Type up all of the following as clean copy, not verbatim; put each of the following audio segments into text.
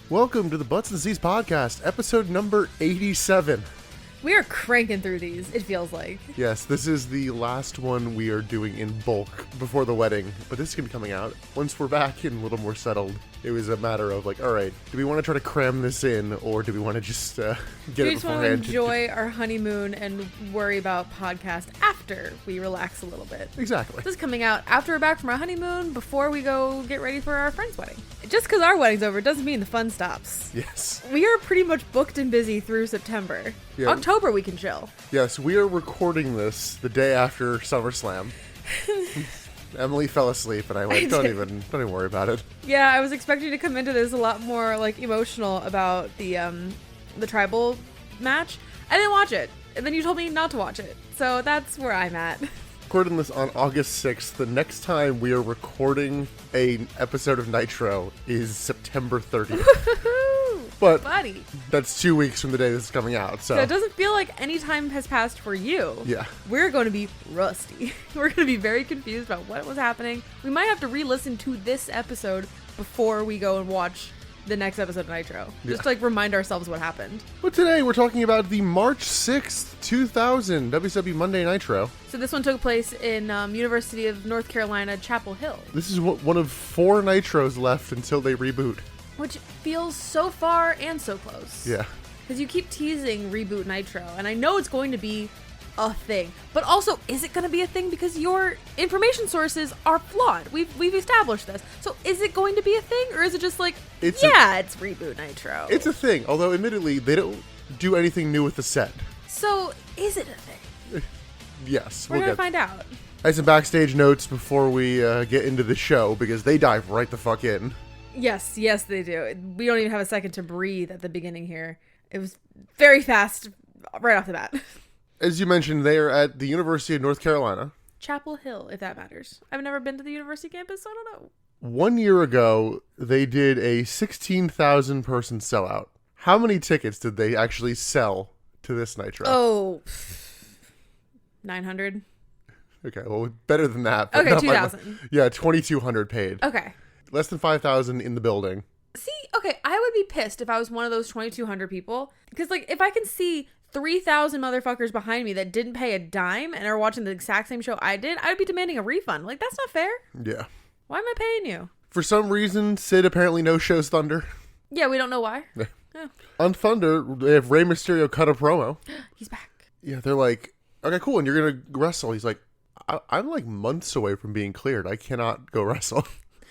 Welcome to the Butts and Seas podcast, episode number 87. We are cranking through these, it feels like. Yes, this is the last one we are doing in bulk before the wedding, but this is going to be coming out once we're back and a little more settled. It was a matter of like, all right, do we want to try to cram this in, or do we want to just get it beforehand? We just want to enjoy our honeymoon and worry about podcast after we relax a little bit. Exactly. This is coming out after we're back from our honeymoon, before we go get ready for our friend's wedding. Just because our wedding's over doesn't mean the fun stops. Yes. We are pretty much booked and busy through September. Yeah. October we can chill. Yes, we are recording this the day after SummerSlam. Emily fell asleep, and I went, don't even worry about it. Yeah, I was expecting to come into this a lot more like emotional about the tribal match. I didn't watch it, and then you told me not to watch it, so that's where I'm at. Recording this on August 6th. The next time we are recording an episode of Nitro is September 30th. But buddy, that's 2 weeks from the day this is coming out. So it doesn't feel like any time has passed for you. Yeah. We're going to be rusty. We're going to be very confused about what was happening. We might have to re-listen to this episode before we go and watch the next episode of Nitro. Just to remind ourselves what happened. But today we're talking about the March 6th, 2000 WWE Monday Nitro. So this one took place in University of North Carolina, Chapel Hill. This is one of 4 Nitros left until they reboot. Which feels so far and so close. Yeah. Because you keep teasing reboot Nitro, and I know it's going to be a thing. But also, is it going to be a thing? Because your information sources are flawed. We've established this. So is it going to be a thing? Or is it just like, it's reboot Nitro? It's a thing. Although, admittedly, they don't do anything new with the set. So is it a thing? Yes. We're going to find out. I had some backstage notes before we get into the show, because they dive right the fuck in. Yes, they do. We don't even have a second to breathe at the beginning here. It was very fast right off the bat. As you mentioned, they are at the University of North Carolina. Chapel Hill, if that matters. I've never been to the university campus, so I don't know. 1 year ago, they did a 16,000 person sellout. How many tickets did they actually sell to this Nitro? Oh, 900. Okay, well, better than that. Okay, 2,000. Yeah, 2,200 paid. Okay. Less than 5,000 in the building. See, okay, I would be pissed if I was one of those 2,200 people. Because, like, if I can see 3,000 motherfuckers behind me that didn't pay a dime and are watching the exact same show I did, I'd be demanding a refund. Like, that's not fair. Yeah. Why am I paying you? For some reason, Sid apparently no-shows Thunder. Yeah, we don't know why. Yeah. On Thunder, they have Rey Mysterio cut a promo. He's back. Yeah, they're like, okay, cool, and you're going to wrestle. He's like, I'm like months away from being cleared. I cannot go wrestle.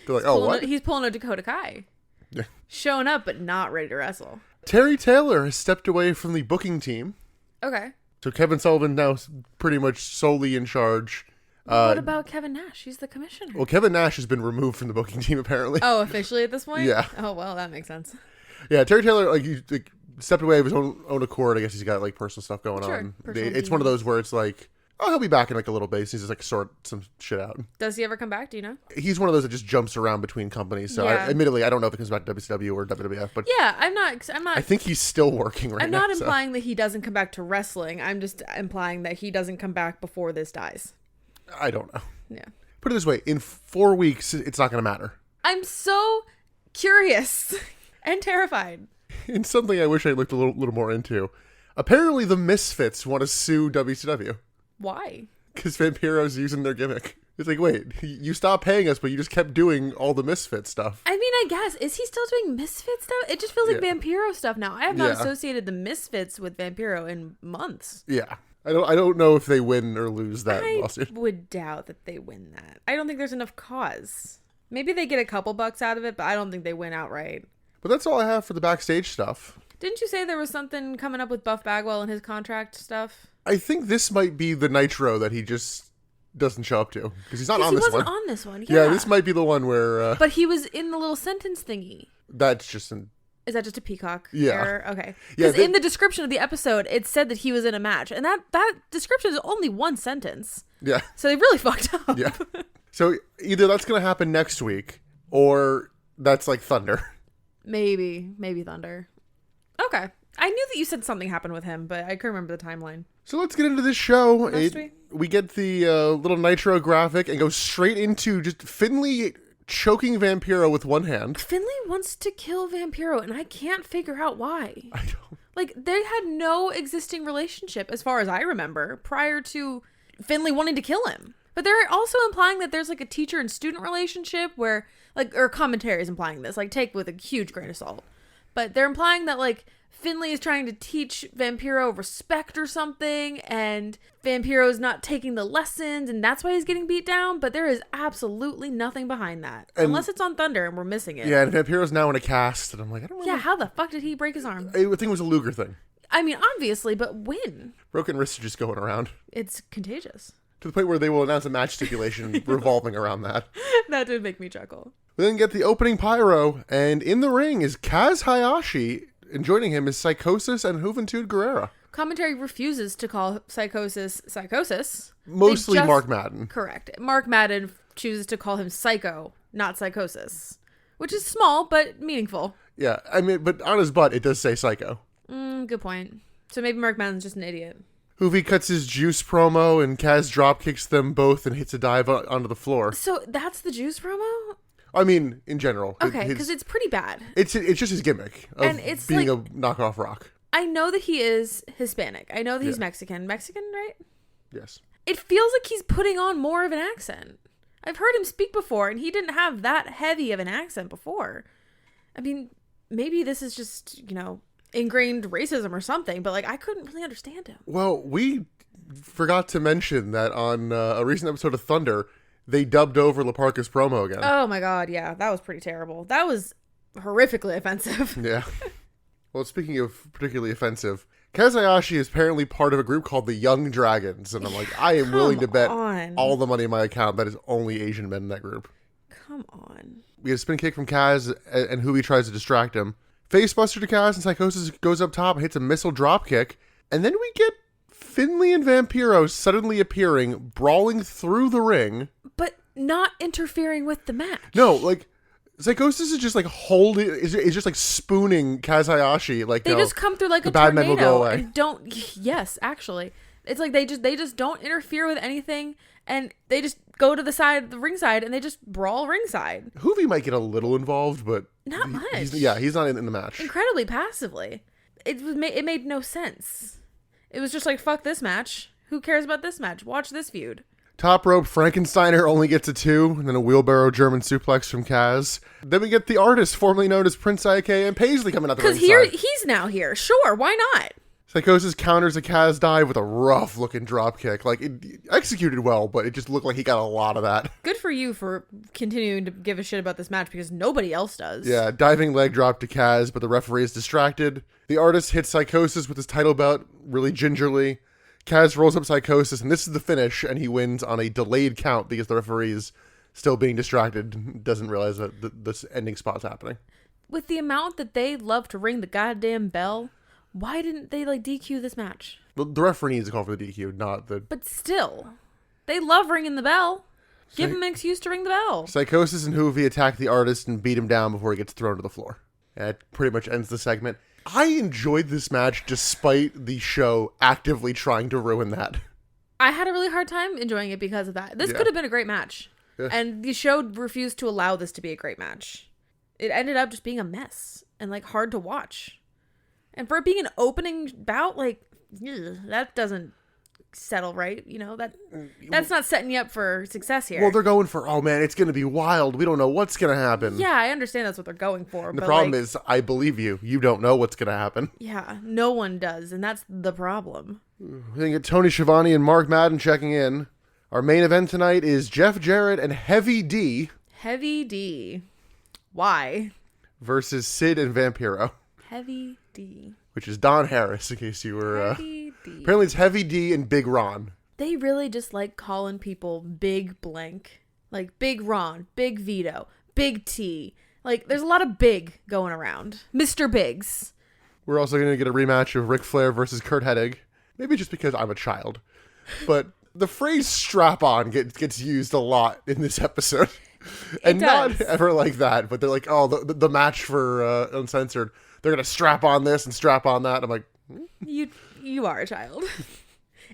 They're like, what? He's pulling a Dakota Kai. Yeah. Showing up, but not ready to wrestle. Terry Taylor has stepped away from the booking team. Okay. So Kevin Sullivan now pretty much solely in charge. What about Kevin Nash? He's the commissioner. Well, Kevin Nash has been removed from the booking team, apparently. Oh, officially at this point? Yeah. Oh, well, that makes sense. Yeah, Terry Taylor, he stepped away of his own accord. I guess he's got, personal stuff going on. It's one of those where it's like, oh, he'll be back in a little bit. He's just sort some shit out. Does he ever come back? Do you know? He's one of those that just jumps around between companies. So admittedly, I don't know if it comes back to WCW or WWF. But yeah, I'm not. I think he's still working right now. I'm not implying that he doesn't come back to wrestling. I'm just implying that he doesn't come back before this dies. I don't know. Yeah. Put it this way: in 4 weeks, it's not going to matter. I'm so curious and terrified. In something I wish I looked a little more into. Apparently, the Misfits want to sue WCW. Why? Because Vampiro's using their gimmick. It's like, wait, you stopped paying us, but you just kept doing all the Misfit stuff. I mean, I guess. Is he still doing Misfit stuff? It just feels like Vampiro stuff now. I have not associated the Misfits with Vampiro in months. Yeah. I don't know if they win or lose that lawsuit. I would doubt that they win that. I don't think there's enough cause. Maybe they get a couple bucks out of it, but I don't think they win outright. But that's all I have for the backstage stuff. Didn't you say there was something coming up with Buff Bagwell and his contract stuff? I think this might be the Nitro that he just doesn't show up to. Because he's not on this one. He wasn't on this one, yeah. This might be the one where... But he was in the little sentence thingy. That's just an... Is that just a Peacock error? Okay. Because in the description of the episode, it said that he was in a match. And that description is only one sentence. Yeah. So they really fucked up. Yeah. So either that's going to happen next week, or that's like Thunder. Maybe Thunder. Okay. I knew that you said something happened with him, but I couldn't remember the timeline. So let's get into this show. We get the little Nitro graphic and go straight into just Finley choking Vampiro with one hand. Finley wants to kill Vampiro, and I can't figure out why. I don't. Like, they had no existing relationship, as far as I remember, prior to Finley wanting to kill him. But they're also implying that there's, like, a teacher and student relationship where, like, or commentary is implying this. Like, take with a huge grain of salt. But they're implying that, like, Finley is trying to teach Vampiro respect or something, and Vampiro's not taking the lessons, and that's why he's getting beat down. But there is absolutely nothing behind that. And, unless it's on Thunder and we're missing it. Yeah, and Vampiro's now in a cast, and I'm like, I don't know. Yeah, how the fuck did he break his arm? I think it was a Luger thing. I mean, obviously, but when? Broken wrists are just going around. It's contagious. To the point where they will announce a match stipulation revolving around that. That did make me chuckle. We then get the opening pyro, and in the ring is Kaz Hayashi, and joining him is Psychosis and Juventud Guerrera. Commentary refuses to call Psychosis. Mostly Mark Madden. Correct. Mark Madden chooses to call him Psycho, not Psychosis. Which is small, but meaningful. Yeah, I mean, but on his butt, it does say Psycho. Good point. So maybe Mark Madden's just an idiot. Hoovy cuts his Juice promo, and Kaz drop kicks them both and hits a dive onto the floor. So that's the Juice promo? I mean, in general. Okay, because it's pretty bad. It's just his gimmick of and it's being like, a knockoff Rock. I know that he is Hispanic. I know that he's Mexican. Mexican, right? Yes. It feels like he's putting on more of an accent. I've heard him speak before, and he didn't have that heavy of an accent before. I mean, maybe this is just, ingrained racism or something, but, like, I couldn't really understand him. Well, we forgot to mention that on a recent episode of Thunder, they dubbed over La Parka's promo again. Oh, my God, yeah. That was pretty terrible. That was horrifically offensive. Yeah. Well, speaking of particularly offensive, Kaz Hayashi is apparently part of a group called the Young Dragons, and I'm like, I am willing to bet all the money in my account that is only Asian men in that group. Come on. We get a spin kick from Kaz, and Huey tries to distract him. Facebuster to Kaz, and Psychosis goes up top and hits a missile drop kick, and then we get Finley and Vampiro suddenly appearing, brawling through the ring. But not interfering with the match. No, like, Psychosis is just like holding, is just like spooning Kaz Hayashi. Like, they just come through like a bad men will go tornado away. and don't. Yes, actually, it's like they just don't interfere with anything, and they just go to the side, the ringside, and they just brawl ringside. Hoovy might get a little involved, but not much. He's not in the match. Incredibly passively. It made no sense. It was just like, fuck this match. Who cares about this match? Watch this feud. Top rope, Frankensteiner only gets a 2, and then a wheelbarrow German suplex from Kaz. Then we get the artist formerly known as Prince IK and Paisley coming out the ringside. Because he's now here. Sure, why not? Psychosis counters a Kaz dive with a rough-looking dropkick. Like, it executed well, but it just looked like he got a lot of that. Good for you for continuing to give a shit about this match, because nobody else does. Yeah, diving leg drop to Kaz, but the referee is distracted. The artist hits Psychosis with his title belt really gingerly. Kaz rolls up Psychosis, and this is the finish, and he wins on a delayed count because the referee is still being distracted, doesn't realize that this ending spot's happening. With the amount that they love to ring the goddamn bell, why didn't they, DQ this match? The referee needs to call for the DQ, not the... But still, they love ringing the bell. Give him an excuse to ring the bell. Psychosis and Hoovy attack the artist and beat him down before he gets thrown to the floor. And that pretty much ends the segment. I enjoyed this match despite the show actively trying to ruin that. I had a really hard time enjoying it because of that. This could have been a great match. Yeah. And the show refused to allow this to be a great match. It ended up just being a mess and hard to watch. And for it being an opening bout, that doesn't settle right. That's not setting you up for success here. Well, they're going for, oh man, it's going to be wild. We don't know what's going to happen. Yeah, I understand that's what they're going for. And the problem is, I believe you. You don't know what's going to happen. Yeah, no one does. And that's the problem. We then get Tony Schiavone and Mark Madden checking in. Our main event tonight is Jeff Jarrett and Heavy D. Heavy D. Why? Versus Sid and Vampiro. Heavy D. Which is Don Harris, in case you were... Heavy D. Apparently it's Heavy D and Big Ron. They really just like calling people Big Blank. Like Big Ron, Big Vito, Big T. There's a lot of big going around. Mr. Biggs. We're also going to get a rematch of Ric Flair versus Kurt Hennig. Maybe just because I'm a child. But the phrase strap-on gets used a lot in this episode. And not ever like that, but they're like, oh, the match for Uncensored, they're going to strap on this and strap on that. I'm like... You are a child.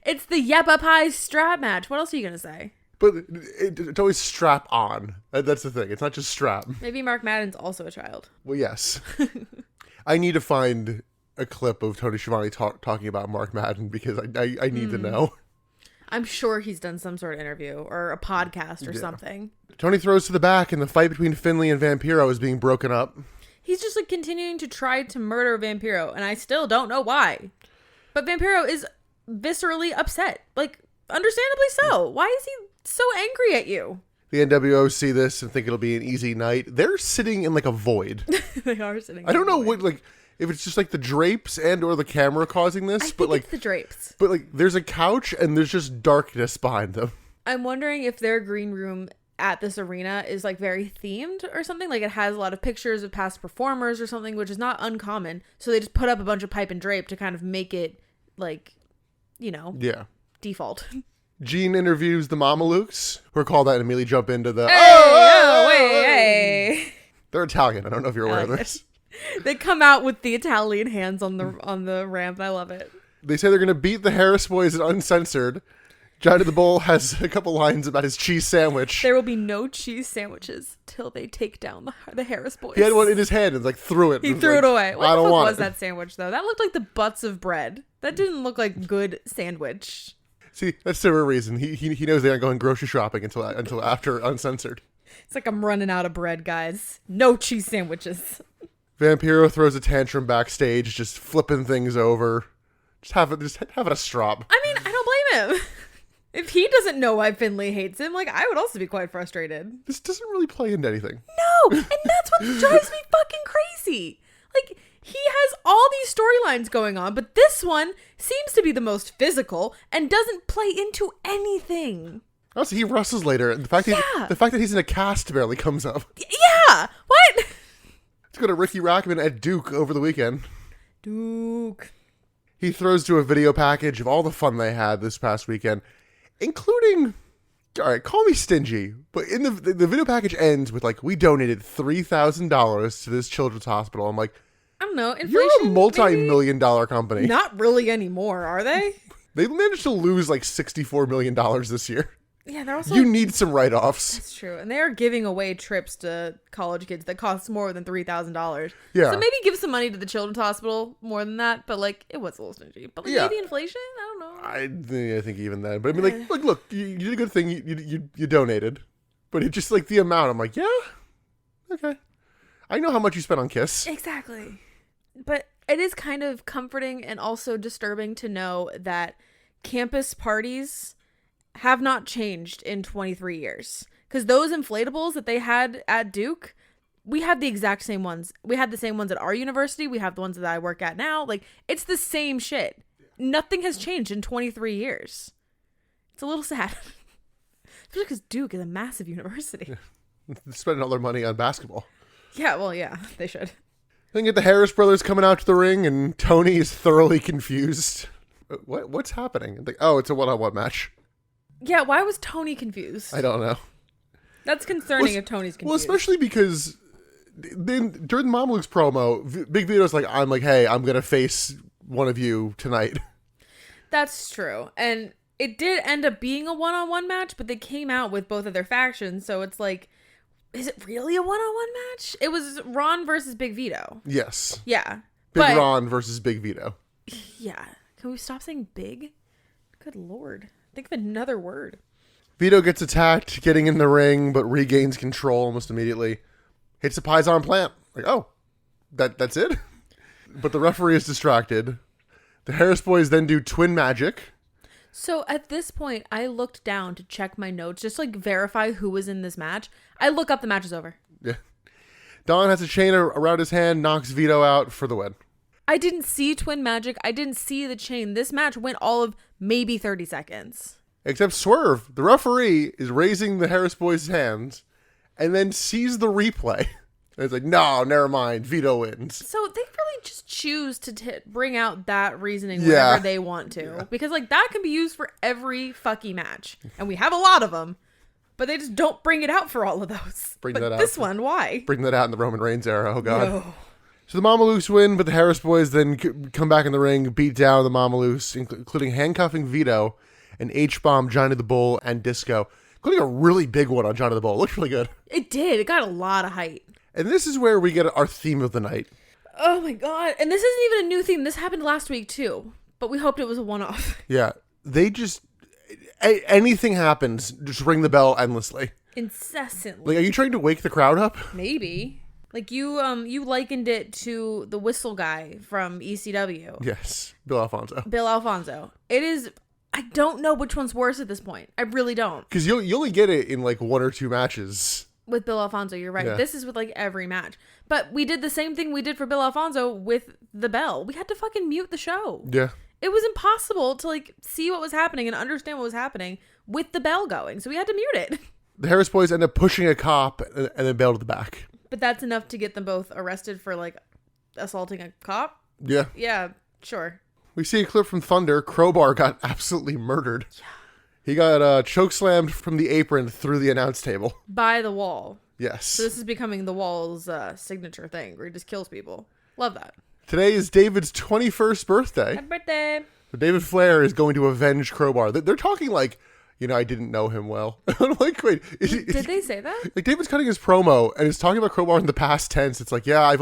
It's the Yapapi strap match. What else are you going to say? But it's always strap on. That's the thing. It's not just strap. Maybe Mark Madden's also a child. Well, yes. I need to find a clip of Tony Schiavone talking about Mark Madden because I need to know. I'm sure he's done some sort of interview or a podcast or something. Tony throws to the back, and the fight between Finlay and Vampiro is being broken up. He's just like continuing to try to murder Vampiro, and I still don't know why. But Vampiro is viscerally upset. Like, understandably so. Why is he so angry at you? The NWO see this and think it'll be an easy night. They're sitting in like a void. They are sitting. I don't know what, like, if it's just like the drapes and or the camera causing this, I think but like it's the drapes. But like, there's a couch and there's just darkness behind them. I'm wondering if their green room at this arena is like very themed or something. Like it has a lot of pictures of past performers or something, which is not uncommon. So they just put up a bunch of pipe and drape to kind of make it like, default. Gene interviews the Mamalukes, who are called that, and immediately jump into the hey. They're Italian. I don't know if you're aware of this. They come out with the Italian hands on the ramp. I love it. They say they're going to beat the Harris Boys at Uncensored. Johnny the Bull has a couple lines about his cheese sandwich. There will be no cheese sandwiches till they take down the Harris Boys. He had one in his hand and like threw it. He threw it away. What I the don't fuck want was it. that sandwich though? That looked like the butts of bread. That didn't look like good sandwich. See, that's the real reason. He knows they aren't going grocery shopping until after Uncensored. It's like I'm running out of bread, guys. No cheese sandwiches. Vampiro throws a tantrum backstage, just flipping things over. Just having a strop. I mean, I don't blame him. If he doesn't know why Finlay hates him, like, I would also be quite frustrated. This doesn't really play into anything. No! And that's what drives me fucking crazy. Like, he has all these storylines going on, but this one seems to be the most physical and doesn't play into anything. Also, he wrestles later, and the fact that he's in a cast barely comes up. Yeah! What? Let's go to Ricky Rackman at Duke over the weekend. Duke. He throws to a video package of all the fun they had this past weekend, including, all right, call me stingy, but in the video package ends with like, we donated $3,000 to this children's hospital. I'm like, I don't know. Inflation, you're a multi-million-dollar company. Not really anymore, are they? They managed to lose like $64 million this year. Yeah, they're also. You need some write-offs. That's true, and they are giving away trips to college kids that cost more than $3,000. Yeah. So maybe give some money to the children's hospital more than that, but like it was a little stingy. But like, maybe inflation. I don't know. I think even then, but I mean, like look, you did a good thing. You donated, but it just like the amount. I'm like, yeah, okay. I know how much you spent on Kiss. Exactly, but it is kind of comforting and also disturbing to know that campus parties have not changed in 23 years. Because those inflatables that they had at Duke, we had the exact same ones. We had the same ones at our university. We have the ones that I work at now. Like, it's the same shit. Nothing has changed in 23 years. It's a little sad. Especially because Duke is a massive university. Spending all their money on basketball. Yeah, well, yeah, they should. Then get the Harris brothers coming out to the ring, and Tony is thoroughly confused. What's happening? Like, oh, it's a one-on-one match. Yeah, why was Tony confused? I don't know. That's concerning if Tony's confused. Well, especially because then during the Mamalukes promo, Big Vito's like, I'm like, hey, I'm going to face one of you tonight. That's true. And it did end up being a one-on-one match, but they came out with both of their factions, so it's like, is it really a one-on-one match? It was Ron versus Big Vito. Yes. Yeah. Big Ron versus Big Vito. Yeah. Can we stop saying big? Good Lord. Think of another word. Vito gets attacked, getting in the ring, but regains control almost immediately. Hits a Paisan plant. Like, oh, that's it? But the referee is distracted. The Harris Boys then do twin magic. So at this point, I looked down to check my notes, just like verify who was in this match. I look up, the match is over. Yeah. Don has a chain around his hand, knocks Vito out for the win. I didn't see twin magic. I didn't see the chain. This match went all of maybe 30 seconds. Except Swerve, the referee, is raising the Harris Boys' hands and then sees the replay. And it's like, no, never mind. Vito wins. So they really just choose to bring out that reasoning whenever they want to. Yeah. Because like that can be used for every fucking match. And we have a lot of them. But they just don't bring it out for all of those. Bring that out. This one, why? Bring that out in the Roman Reigns era. Oh, God. No. So the Mamalukes win, but the Harris Boys then come back in the ring, beat down the Mamalukes, including handcuffing Vito and H-bomb Johnny the Bull and Disco. including a really big one on Johnny the Bull. It looked really good. It did. It got a lot of height. And this is where we get our theme of the night. Oh my god. And this isn't even a new theme. This happened last week too. But we hoped it was a one-off. Yeah. They just... anything happens, just ring the bell endlessly. Incessantly. Like, are you trying to wake the crowd up? Maybe. Like, you likened it to the whistle guy from ECW. Yes. Bill Alfonso. It is... I don't know which one's worse at this point. I really don't. Because you only get it in, like, 1 or 2 matches. With Bill Alfonso, you're right. Yeah. This is with, like, every match. But we did the same thing we did for Bill Alfonso with the bell. We had to fucking mute the show. Yeah. It was impossible to, like, see what was happening and understand what was happening with the bell going. So we had to mute it. The Harris boys end up pushing a cop and then bail to the back. But that's enough to get them both arrested for, like, assaulting a cop? Yeah. Yeah, sure. We see a clip from Thunder. Crowbar got absolutely murdered. Yeah. He got chokeslammed from the apron through the announce table. By the wall. Yes. So this is becoming the wall's signature thing where he just kills people. Love that. Today is David's 21st birthday. Happy birthday. David Flair is going to avenge Crowbar. They're talking like, I didn't know him well. I'm like, wait. Did they say that? Like, David's cutting his promo and is talking about Crowbar in the past tense. It's like, yeah, I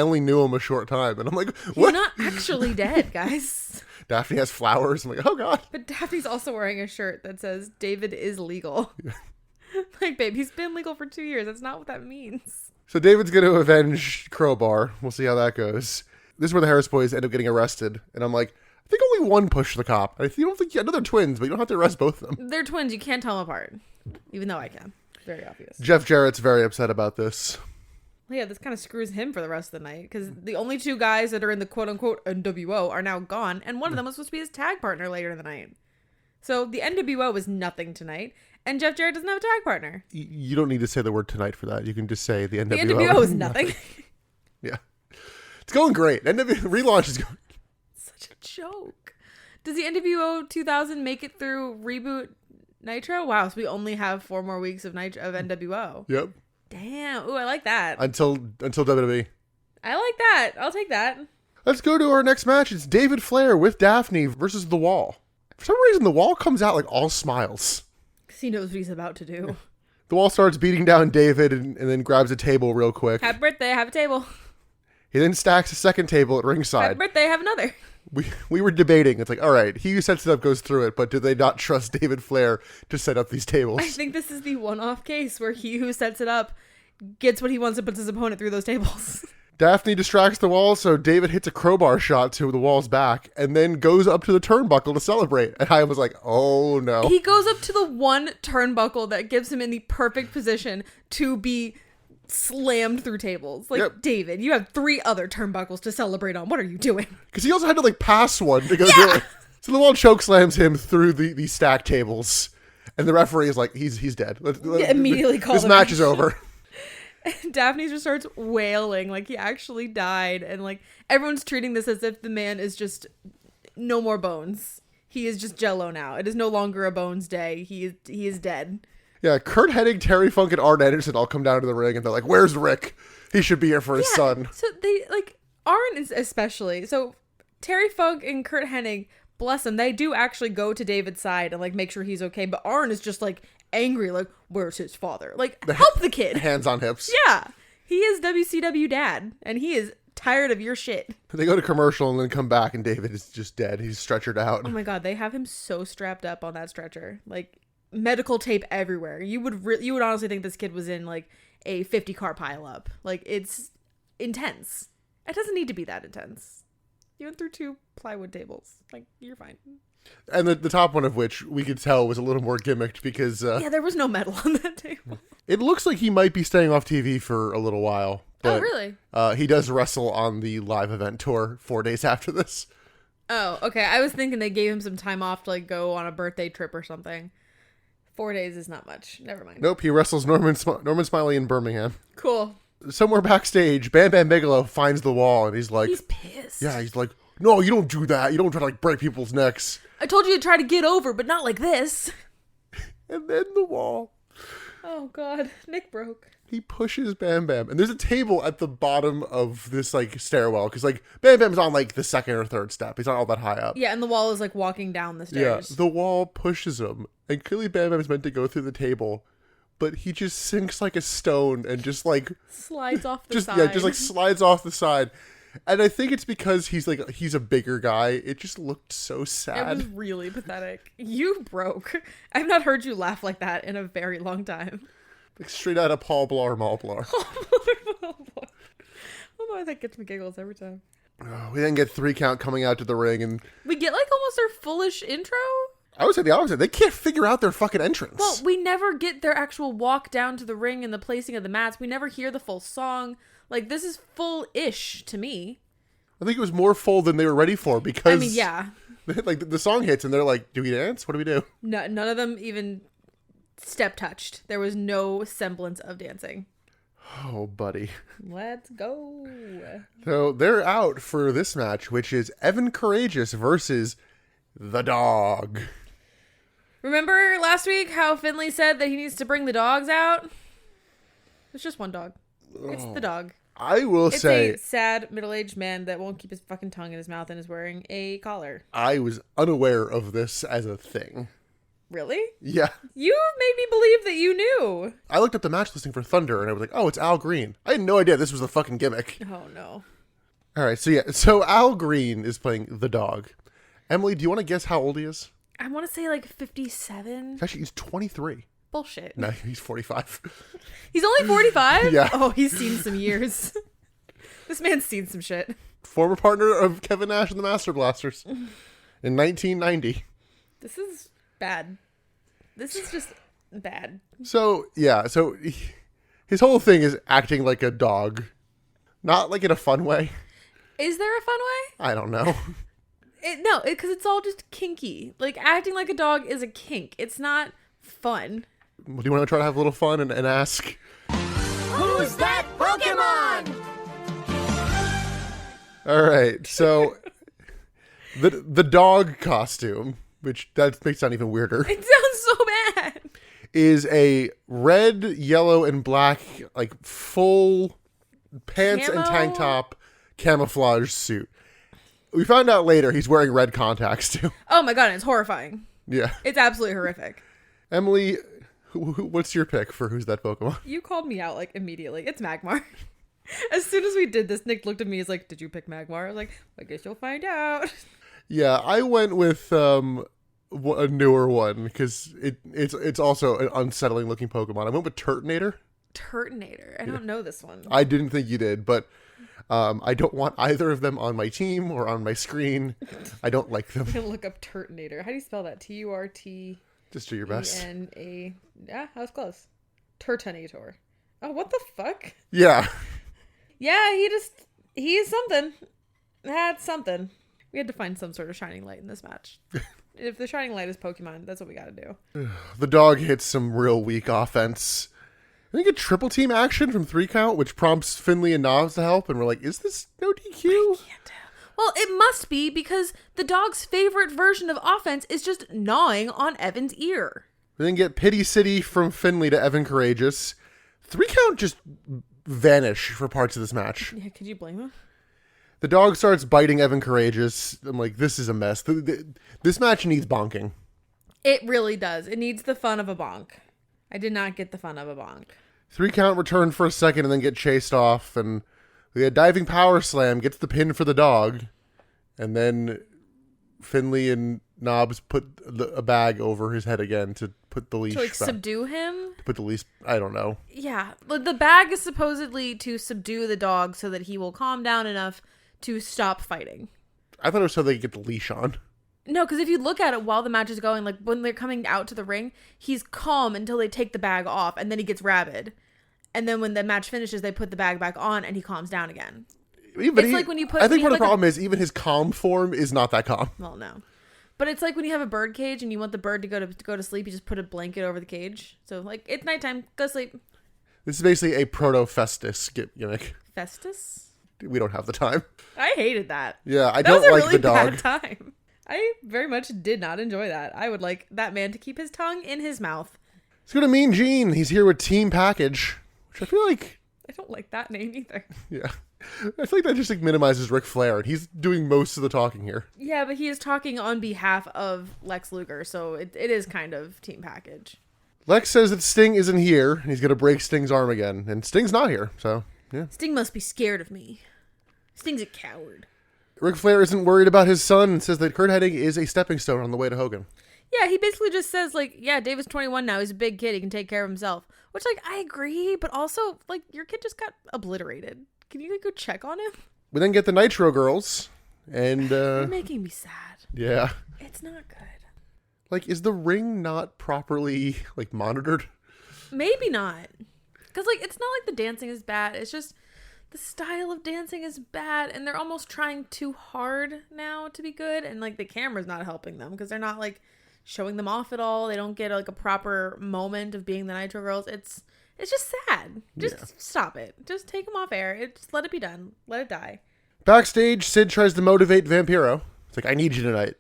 only knew him a short time. And I'm like, what? He's not actually dead, guys. Daphne has flowers. I'm like, oh, God. But Daphne's also wearing a shirt that says, David is legal. Yeah. Like, babe, he's been legal for 2 years. That's not what that means. So David's going to avenge Crowbar. We'll see how that goes. This is where the Harris boys end up getting arrested. And I'm like, I think only one pushed the cop. I don't think... I know they're twins, but you don't have to arrest both of them. They're twins. You can't tell them apart. Even though I can. Very obvious. Jeff Jarrett's very upset about this. Well, yeah, this kind of screws him for the rest of the night. Because the only 2 guys that are in the quote-unquote NWO are now gone. And one of them was supposed to be his tag partner later in the night. So the NWO was nothing tonight. And Jeff Jarrett doesn't have a tag partner. You don't need to say the word tonight for that. You can just say the NWO. The NWO is nothing. Yeah. It's going great. Relaunch is going... Such a joke. Does the NWO 2000 make it through reboot Nitro? Wow, so we only have 4 more weeks of NWO. Yep. Damn. Ooh, I like that. Until WWE. I like that. I'll take that. Let's go to our next match. It's David Flair with Daphne versus The Wall. For some reason, The Wall comes out like all smiles. Because he knows what he's about to do. The Wall starts beating down David and then grabs a table real quick. Happy birthday, have a table. He then stacks a second table at ringside. Happy birthday, have another. We were debating. It's like, all right, he who sets it up goes through it, but do they not trust David Flair to set up these tables? I think this is the one-off case where he who sets it up gets what he wants and puts his opponent through those tables. Daphne distracts the Wall, so David hits a crowbar shot to the Wall's back and then goes up to the turnbuckle to celebrate. And I was like, oh no. He goes up to the one turnbuckle that gives him in the perfect position to be slammed through tables. Like, yep. David, you have 3 other turnbuckles to celebrate on. What are you doing? Because he also had to like pass one to go do it. So the Wall chokeslams him through the stacked tables. And the referee is like, he's dead. Immediately call this match is over. And Daphne just starts wailing like he actually died, and like everyone's treating this as if the man is just no more bones. He is just jello now. It is no longer a bones day. He is dead. Yeah, Kurt Hennig, Terry Funk, and Arn Anderson all come down to the ring and they're like, "Where's Rick? He should be here for his son." So they like Arn is especially so Terry Funk and Kurt Hennig, bless them, they do actually go to David's side and like make sure he's okay. But Arn is just like angry, like, where's his father? Like, help the kid. Hands on hips. Yeah. He is WCW dad, and he is tired of your shit. They go to commercial and then come back, and David is just dead. He's stretchered out. Oh my god, they have him so strapped up on that stretcher. Like, medical tape everywhere. You would honestly think this kid was in, like, a 50-car pileup. Like, it's intense. It doesn't need to be that intense. You went through 2 plywood tables. Like, you're fine. And the top one of which we could tell was a little more gimmicked because... yeah, there was no metal on that table. It looks like he might be staying off TV for a little while. But, oh, really? He does wrestle on the live event tour 4 days after this. Oh, okay. I was thinking they gave him some time off to like go on a birthday trip or something. 4 days is not much. Never mind. Nope, he wrestles Norman Smiley in Birmingham. Cool. Somewhere backstage, Bam Bam Bigelow finds the Wall and he's like... He's pissed. Yeah, he's like, no, you don't do that. You don't try to like break people's necks. I told you to try to get over, but not like this. And then the Wall Oh, God. Nick broke. He pushes Bam Bam. And there's a table at the bottom of this, like, stairwell. Because, like, Bam Bam's on, like, the second or third step. He's not all that high up. Yeah, and the wall is, like, walking down the stairs. Yeah, the wall pushes him. And clearly Bam Bam's meant to go through the table. But he just sinks like a stone and just, like... Slides off the side. Yeah, just, like, slides off the side. And I think it's because he's a bigger guy. It just looked so sad. It was really pathetic. You broke. I've not heard you laugh like that in a very long time. Like straight out of Paul Blart Mall Blart. Oh my, that gets me giggles every time. Oh, we then get 3 count coming out to the ring, and we get like almost their fullish intro. I would say the opposite. They can't figure out their fucking entrance. Well, we never get their actual walk down to the ring and the placing of the mats. We never hear the full song. Like, this is full-ish to me. I think it was more full than they were ready for because... I mean, yeah. Like, the song hits and they're like, do we dance? What do we do? No, none of them even step-touched. There was no semblance of dancing. Oh, buddy. Let's go. So, they're out for this match, which is Evan Courageous versus The Dog. Remember last week how Finley said that he needs to bring the dogs out? It's just one dog. It's the dog. I will say... It's a sad middle-aged man that won't keep his fucking tongue in his mouth and is wearing a collar. I was unaware of this as a thing. Really? Yeah. You made me believe that you knew. I looked up the match listing for Thunder and I was like, oh, it's Al Green. I had no idea this was the fucking gimmick. Oh, no. All right, so Al Green is playing the dog. Emily, do you want to guess how old he is? I want to say like 57. Actually, he's 23. Bullshit. No, he's 45. He's only 45? Yeah. Oh, he's seen some years. This man's seen some shit. Former partner of Kevin Nash and the Master Blasters in 1990. This is bad. This is just bad. So his whole thing is acting like a dog. Not like in a fun way. Is there a fun way? I don't know. No, because it's all just kinky. Like, acting like a dog is a kink. It's not fun. Do you want to try to have a little fun and ask? Who's that Pokemon? All right, so the dog costume, which that makes it sound even weirder. It sounds so bad. Is a red, yellow, and black, like full pants and tank top camouflage suit. We found out later he's wearing red contacts too. Oh my god, it's horrifying. Yeah. It's absolutely horrific. Emily, what's your pick for who's that Pokemon? You called me out like immediately. It's Magmar. As soon as we did this, Nick looked at me. He's like, "Did you pick Magmar?" I was like, "I guess you'll find out." Yeah, I went with a newer one because it's also an unsettling looking Pokemon. I went with Turtonator. Turtonator. I don't know this one. I didn't think you did, but I don't want either of them on my team or on my screen. I don't like them. I'm gonna look up Turtonator. How do you spell that? Turtena. Just do your best. Yeah, that was close. Turtonator. Oh, what the fuck? Yeah. Yeah, he is something. That's something. We had to find some sort of shining light in this match. If the shining light is Pokemon, that's what we gotta do. The dog hits some real weak offense. I think a triple team action from 3 count, which prompts Finley and Knobs to help, and we're like, is this no DQ? I can't tell. Well, it must be because the dog's favorite version of offense is just gnawing on Evan's ear. We then get Pity City from Finley to Evan Courageous. 3 count just vanish for parts of this match. Yeah, could you blame him? The dog starts biting Evan Courageous. I'm like, this is a mess. This match needs bonking. It really does. It needs the fun of a bonk. I did not get the fun of a bonk. 3 count return for a second and then get chased off. And we get diving power slam, gets the pin for the dog. And then Finley and Knobs put a bag over his head again to put the leash To, like, back. subdue him? To put the leash, I don't know. Yeah. The bag is supposedly to subdue the dog so that he will calm down enough to stop fighting. I thought it was so they could get the leash on. No, because if you look at it while the match is going, like when they're coming out to the ring, he's calm until they take the bag off, and then he gets rabid. And then when the match finishes, they put the bag back on, and he calms down again. Like when you put... I think part of the problem is even his calm form is not that calm. Well, no. But it's like when you have a bird cage and you want the bird to go to sleep, you just put a blanket over the cage. So, like, it's nighttime. Go sleep. This is basically a proto-Festus gimmick. Festus? We don't have the time. I hated that. Yeah, I that don't was a like really the dog. Bad time. I very much did not enjoy that. I would like that man to keep his tongue in his mouth. Let's go to Mean Gene. He's here with Team Package, which I feel like... I don't like that name either. Yeah. I feel like that just like minimizes Ric Flair, and he's doing most of the talking here. Yeah, but he is talking on behalf of Lex Luger, so it is kind of Team Package. Lex says that Sting isn't here, and he's going to break Sting's arm again, and Sting's not here, so, yeah. Sting must be scared of me. Sting's a coward. Ric Flair isn't worried about his son and says that Curt Hennig is a stepping stone on the way to Hogan. Yeah, he basically just says, like, yeah, David's 21 now. He's a big kid. He can take care of himself. Which, like, I agree, but also, like, your kid just got obliterated. Can you, like, go check on him? We then get the Nitro girls, and, You're making me sad. Yeah. It's not good. Like, is the ring not properly, like, monitored? Maybe not. Because, like, it's not like the dancing is bad. It's just the style of dancing is bad, and they're almost trying too hard now to be good, and, like, the camera's not helping them because they're not, like, showing them off at all. They don't get like a proper moment of being the Nitro girls. It's just sad. Just stop it. Just take them off air. Just let it be done. Let it die. Backstage, Sid tries to motivate Vampiro. It's like, I need you tonight.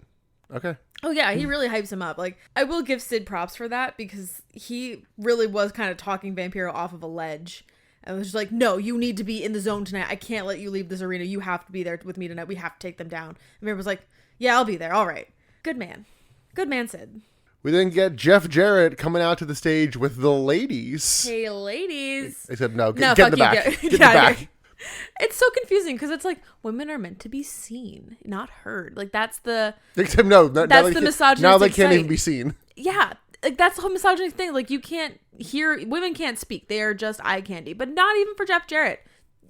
Okay. Oh yeah, he really hypes him up. Like, I will give Sid props for that because he really was kind of talking Vampiro off of a ledge. And was just like, no, you need to be in the zone tonight. I can't let you leave this arena. You have to be there with me tonight. We have to take them down. And Vampiro was like, yeah, I'll be there. All right. Good man. Good man, Sid. We then get Jeff Jarrett coming out to the stage with the ladies. Hey, ladies. I said, no, No, get in the fuck back. you, Get in the back. It's so confusing because it's like women are meant to be seen, not heard. Like that's the Except no, that's the misogynistic now they can't site. even be seen. Yeah, like that's the whole misogynistic thing. Like you can't hear, women can't speak. They are just eye candy. But not even for Jeff Jarrett.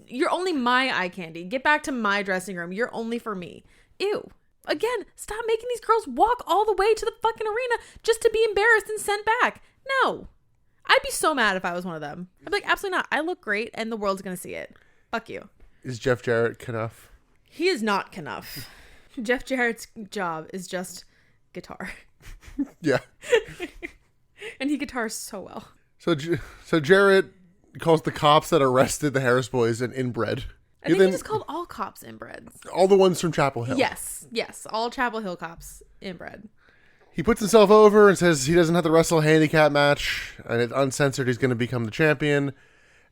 You're only my eye candy. Get back to my dressing room. You're only for me. Ew. Again, stop making these girls walk all the way to the fucking arena just to be embarrassed and sent back. No. I'd be so mad if I was one of them. I'd be like, absolutely not. I look great and the world's going to see it. Fuck you. Is Jeff Jarrett Knuff? He is not Knuff. Jeff Jarrett's job is just guitar. Yeah. And he guitars so well. So Jarrett calls the cops that arrested the Harris boys an inbred. I think he just called all cops inbreds. All the ones from Chapel Hill. Yes. All Chapel Hill cops inbred. He puts himself over and says he doesn't have to wrestle a handicap match. And at Uncensored, he's going to become the champion.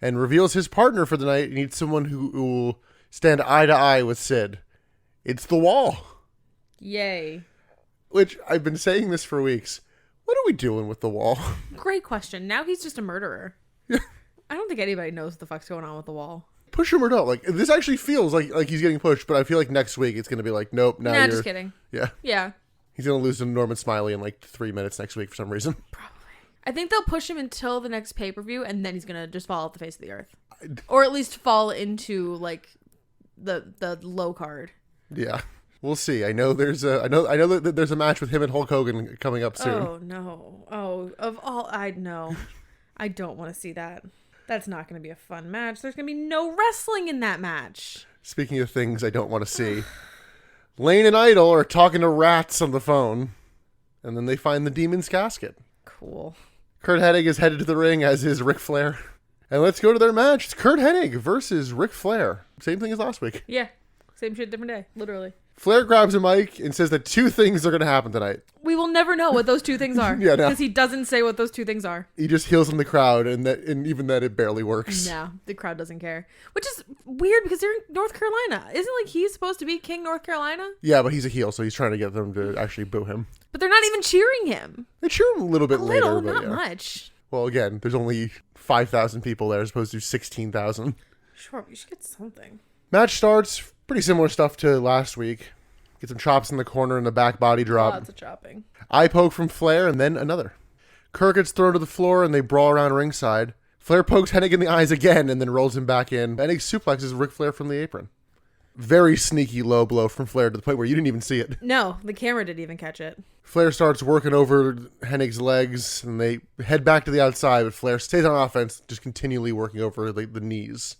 And reveals his partner for the night. He needs someone who will stand eye to eye with Sid. It's the Wall. Yay. Which, I've been saying this for weeks. What are we doing with the Wall? Great question. Now he's just a murderer. I don't think anybody knows what the fuck's going on with the Wall. Push him or don't. Like, this actually feels like he's getting pushed, but I feel like next week it's going to be like, nope, now you're... just kidding. Yeah. Yeah. He's going to lose to Norman Smiley in like 3 minutes next week for some reason. Probably. I think they'll push him until the next pay-per-view, and then he's going to just fall off the face of the earth. Or at least fall into, like, the low card. Yeah. We'll see. I know that there's a match with him and Hulk Hogan coming up soon. Oh, no. Oh, of all... I know. I don't want to see that. That's not going to be a fun match. There's going to be no wrestling in that match. Speaking of things I don't want to see, Lane and Idol are talking to rats on the phone, and then they find the Demon's casket. Cool. Curt Hennig is headed to the ring, as is Ric Flair. And let's go to their match. It's Curt Hennig versus Ric Flair. Same thing as last week. Yeah. Same shit, different day. Literally. Flair grabs a mic and says that 2 things are going to happen tonight. We will never know what those 2 things are. Yeah, no. Because he doesn't say what those 2 things are. He just heals in the crowd, and even then it barely works. No, the crowd doesn't care. Which is weird because they're in North Carolina. Isn't like he's supposed to be King North Carolina? Yeah, but he's a heel, so he's trying to get them to actually boo him. But they're not even cheering him. They cheer him a little bit later. Not yeah. much. Well, again, there's only 5,000 people there as opposed to 16,000. Sure, we should get something. Match starts. Pretty similar stuff to last week. Get some chops in the corner and the back body drop. Lots of chopping. Eye poke from Flair and then another. Kirk gets thrown to the floor and they brawl around ringside. Flair pokes Hennig in the eyes again and then rolls him back in. Hennig suplexes Ric Flair from the apron. Very sneaky low blow from Flair to the point where you didn't even see it. No, the camera didn't even catch it. Flair starts working over Hennig's legs and they head back to the outside, but Flair stays on offense, just continually working over the knees.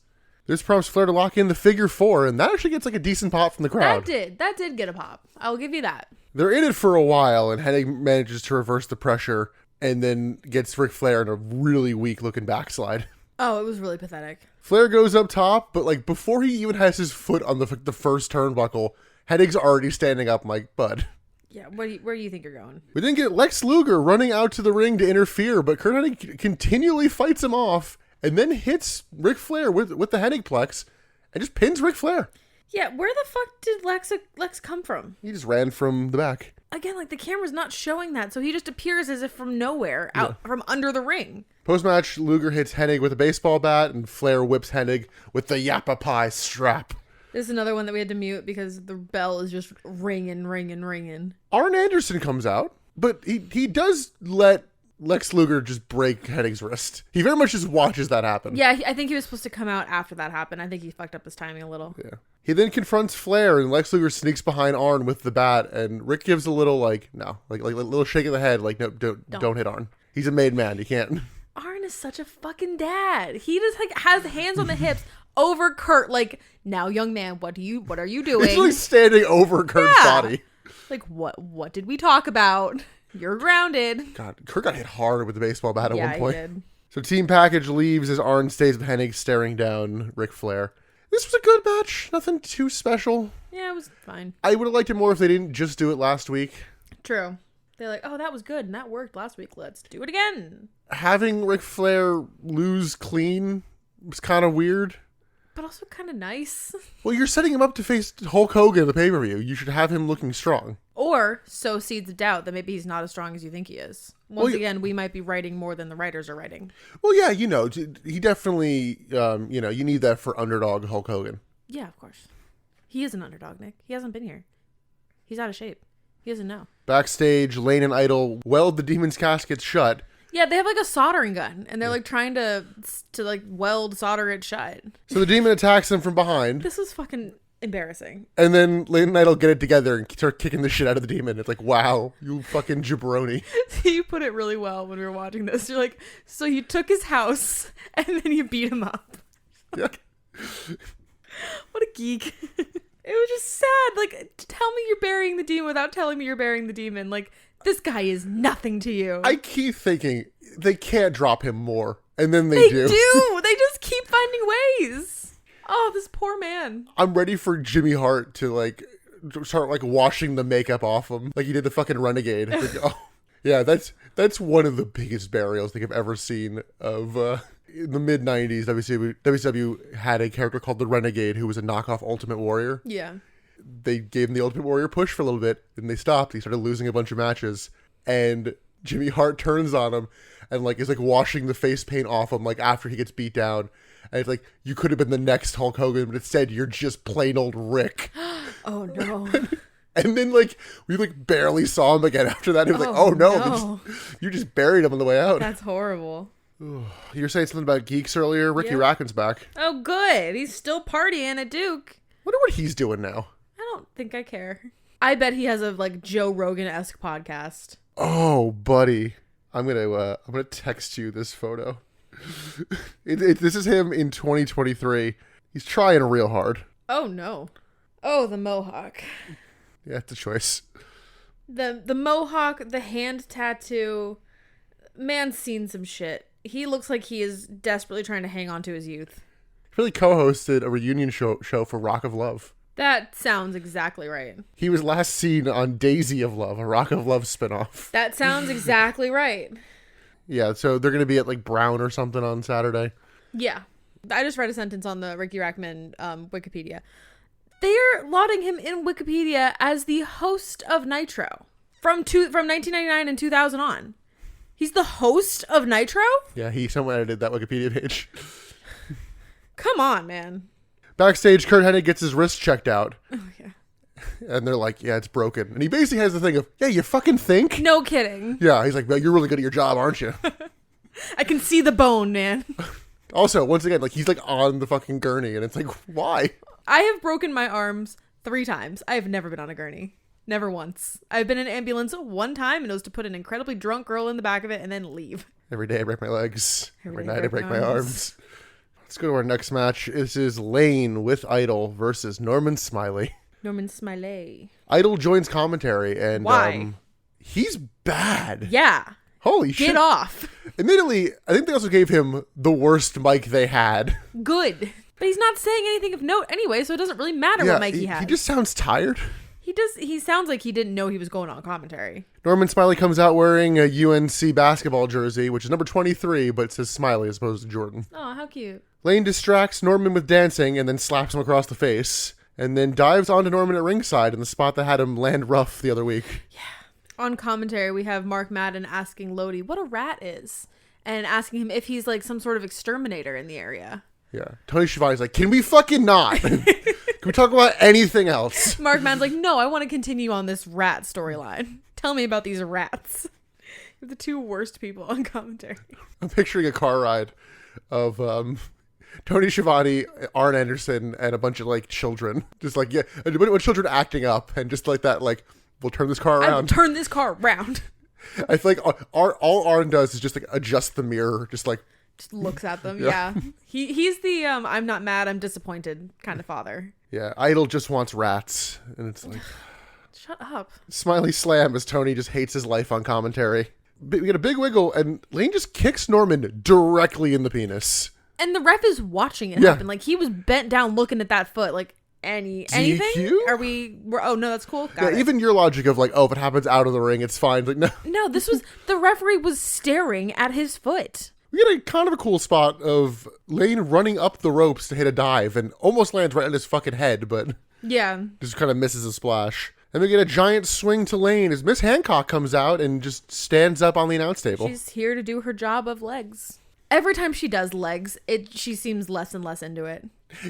This prompts Flair to lock in the figure 4, and that actually gets like a decent pop from the crowd. That did get a pop. I'll give you that. They're in it for a while, and Hennig manages to reverse the pressure and then gets Ric Flair in a really weak-looking backslide. Oh, it was really pathetic. Flair goes up top, but like before he even has his foot on the first turnbuckle, Hennig's already standing up. I'm like, bud. Yeah, where do you think you're going? We then get Lex Luger running out to the ring to interfere, but Kurt Hennig continually fights him off and then hits Ric Flair with the Hennigplex and just pins Ric Flair. Yeah, where the fuck did Lex come from? He just ran from the back. Again, like the camera's not showing that, so he just appears as if from nowhere, out from under the ring. Post-match, Luger hits Hennig with a baseball bat and Flair whips Hennig with the Yapapi strap. This is another one that we had to mute because the bell is just ringing. Arn Anderson comes out, but he does let Lex Luger just break Hennig's wrist. He very much just watches that happen. Yeah, I think he was supposed to come out after that happened. I think he fucked up his timing a little. Yeah. He then confronts Flair, and Lex Luger sneaks behind Arn with the bat, and Rick gives a little, like a little shake of the head, like, no, don't hit Arn. He's a made man. You can't. Arn is such a fucking dad. He just like has hands on the hips over Kurt, like, now young man, what are you doing? He's like standing over Kurt's body. Like, what did we talk about? You're grounded. God, Kurt got hit hard with the baseball bat at one point. He did. So Team Package leaves as Arn stays with Hennig staring down Ric Flair. This was a good match. Nothing too special. Yeah, it was fine. I would have liked it more if they didn't just do it last week. True. They're like, oh, that was good and that worked last week. Let's do it again. Having Ric Flair lose clean was kind of weird. But also kind of nice. Well, you're setting him up to face Hulk Hogan in the pay-per-view. You should have him looking strong. Or sow seeds of doubt that maybe he's not as strong as you think he is. Once again, we might be writing more than the writers are writing. Well, yeah, he definitely, you need that for underdog Hulk Hogan. Yeah, of course. He is an underdog, Nick. He hasn't been here. He's out of shape. He doesn't know. Backstage, Lane and Idol weld the Demon's casket shut. Yeah, they have like a soldering gun, and they're like trying to like weld solder it shut. So the Demon attacks them from behind. This is fucking embarrassing. And then Lane and Idol get it together and start kicking the shit out of the Demon. It's like, wow, you fucking jabroni. You put it really well when we were watching this. You're like, so you took his house, and then you beat him up. Yeah. What a geek. It was just sad. Like, tell me you're burying the demon without telling me you're burying the demon. Like, this guy is nothing to you. I keep thinking they can't drop him more. And then they do. They just keep finding ways. Oh, this poor man. I'm ready for Jimmy Hart to start washing the makeup off him. Like he did the fucking Renegade. It's like, oh. Yeah, that's one of the biggest burials I think I've ever seen of... in the mid-90s, WCW had a character called the Renegade who was a knockoff Ultimate Warrior. Yeah. They gave him the Ultimate Warrior push for a little bit, and they stopped. He started losing a bunch of matches, and Jimmy Hart turns on him and is washing the face paint off him after he gets beat down. And it's like, you could have been the next Hulk Hogan, but instead you're just plain old Rick. Oh, no. And then, we barely saw him again after that. It was no. You just buried him on the way out. That's horrible. You were saying something about geeks earlier. Ricky Rackin's back. Oh, good. He's still partying at Duke. Wonder what he's doing now. I don't think I care. I bet he has a Joe Rogan-esque podcast. Oh, buddy. I'm gonna text you this photo. This is him in 2023. He's trying real hard. Oh, no. Oh, the mohawk. Yeah, it's a choice. The mohawk, the hand tattoo. Man's seen some shit. He looks like he is desperately trying to hang on to his youth. He really co-hosted a reunion show for Rock of Love. That sounds exactly right. He was last seen on Daisy of Love, a Rock of Love spinoff. That sounds exactly right. Yeah, so they're going to be at Brown or something on Saturday. Yeah. I just read a sentence on the Ricky Rackman Wikipedia. They're lauding him in Wikipedia as the host of Nitro from 1999 and 2000 on. He's the host of Nitro? Yeah, someone edited that Wikipedia page. Come on, man. Backstage, Kurt Hennig gets his wrist checked out. Oh, yeah. And they're like, yeah, it's broken. And he basically has the thing of, yeah, you fucking think? No kidding. Yeah, he's like, well, you're really good at your job, aren't you? I can see the bone, man. Also, once again, he's on the fucking gurney. And it's like, why? I have broken my arms 3 times. I have never been on a gurney. Never once. I've been in an ambulance 1 time, and it was to put an incredibly drunk girl in the back of it and then leave. Every day I break my legs. Every night I break my arms. Let's go to our next match. This is Lane with Idol versus Norman Smiley. Norman Smiley. Idol joins commentary, and why? He's bad. Yeah. Holy shit. Get off. Admittedly, I think they also gave him the worst mic they had. Good. But he's not saying anything of note anyway, so it doesn't really matter what mic he has. He just sounds tired. He sounds like he didn't know he was going on commentary. Norman Smiley comes out wearing a UNC basketball jersey, which is number 23, but it says Smiley as opposed to Jordan. Oh, how cute. Lane distracts Norman with dancing and then slaps him across the face, and then dives onto Norman at ringside in the spot that had him land rough the other week. Yeah. On commentary, we have Mark Madden asking Lodi what a rat is, and asking him if he's like some sort of exterminator in the area. Yeah. Tony Schiavone's like, can we fucking not? Can we talk about anything else? Mark Madden's like, no, I want to continue on this rat storyline. Tell me about these rats. You're the two worst people on commentary. I'm picturing a car ride of Tony Schiavone, Arn Anderson, and a bunch of like children. Just like, yeah, a bunch of children acting up and just like that, like, we'll turn this car around. Turn this car around. I feel like all Arn does is just like adjust the mirror, just looks at them. Yeah. He's the I'm not mad, I'm disappointed kind of father. Yeah. Idol just wants rats, and it's like, shut up. Smiley slam as Tony just hates his life on commentary. We get a big wiggle, and Lane just kicks Norman directly in the penis. And the ref is watching it happen. Like, he was bent down looking at that foot. Like, anything? Oh no, that's cool. Got it. Even your logic of like, oh, if it happens out of the ring, it's fine. Like, no, this was the referee was staring at his foot. We get a kind of a cool spot of Lane running up the ropes to hit a dive and almost lands right on his fucking head, but yeah, just kind of misses a splash. And we get a giant swing to Lane as Miss Hancock comes out and just stands up on the announce table. She's here to do her job of legs. Every time she does legs, she seems less and less into it.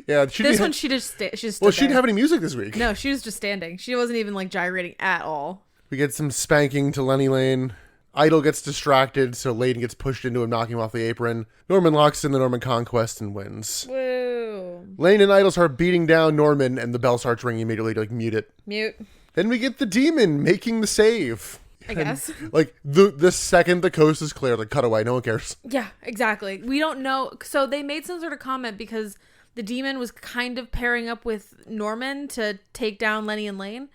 Yeah, she just she just well, she didn't have any music this week. No, she was just standing. She wasn't even like gyrating at all. We get some spanking to Lenny Lane. Idol gets distracted, so Lane gets pushed into him, knocking him off the apron. Norman locks in the Norman Conquest and wins. Woo! Lane and Idol start beating down Norman, and the bell starts ringing immediately to like mute it. Mute. Then we get the Demon making the save. I guess. Like, the second the coast is clear, like, cut away. No one cares. Yeah, exactly. We don't know. So they made some sort of comment because the Demon was kind of pairing up with Norman to take down Lenny and Lane.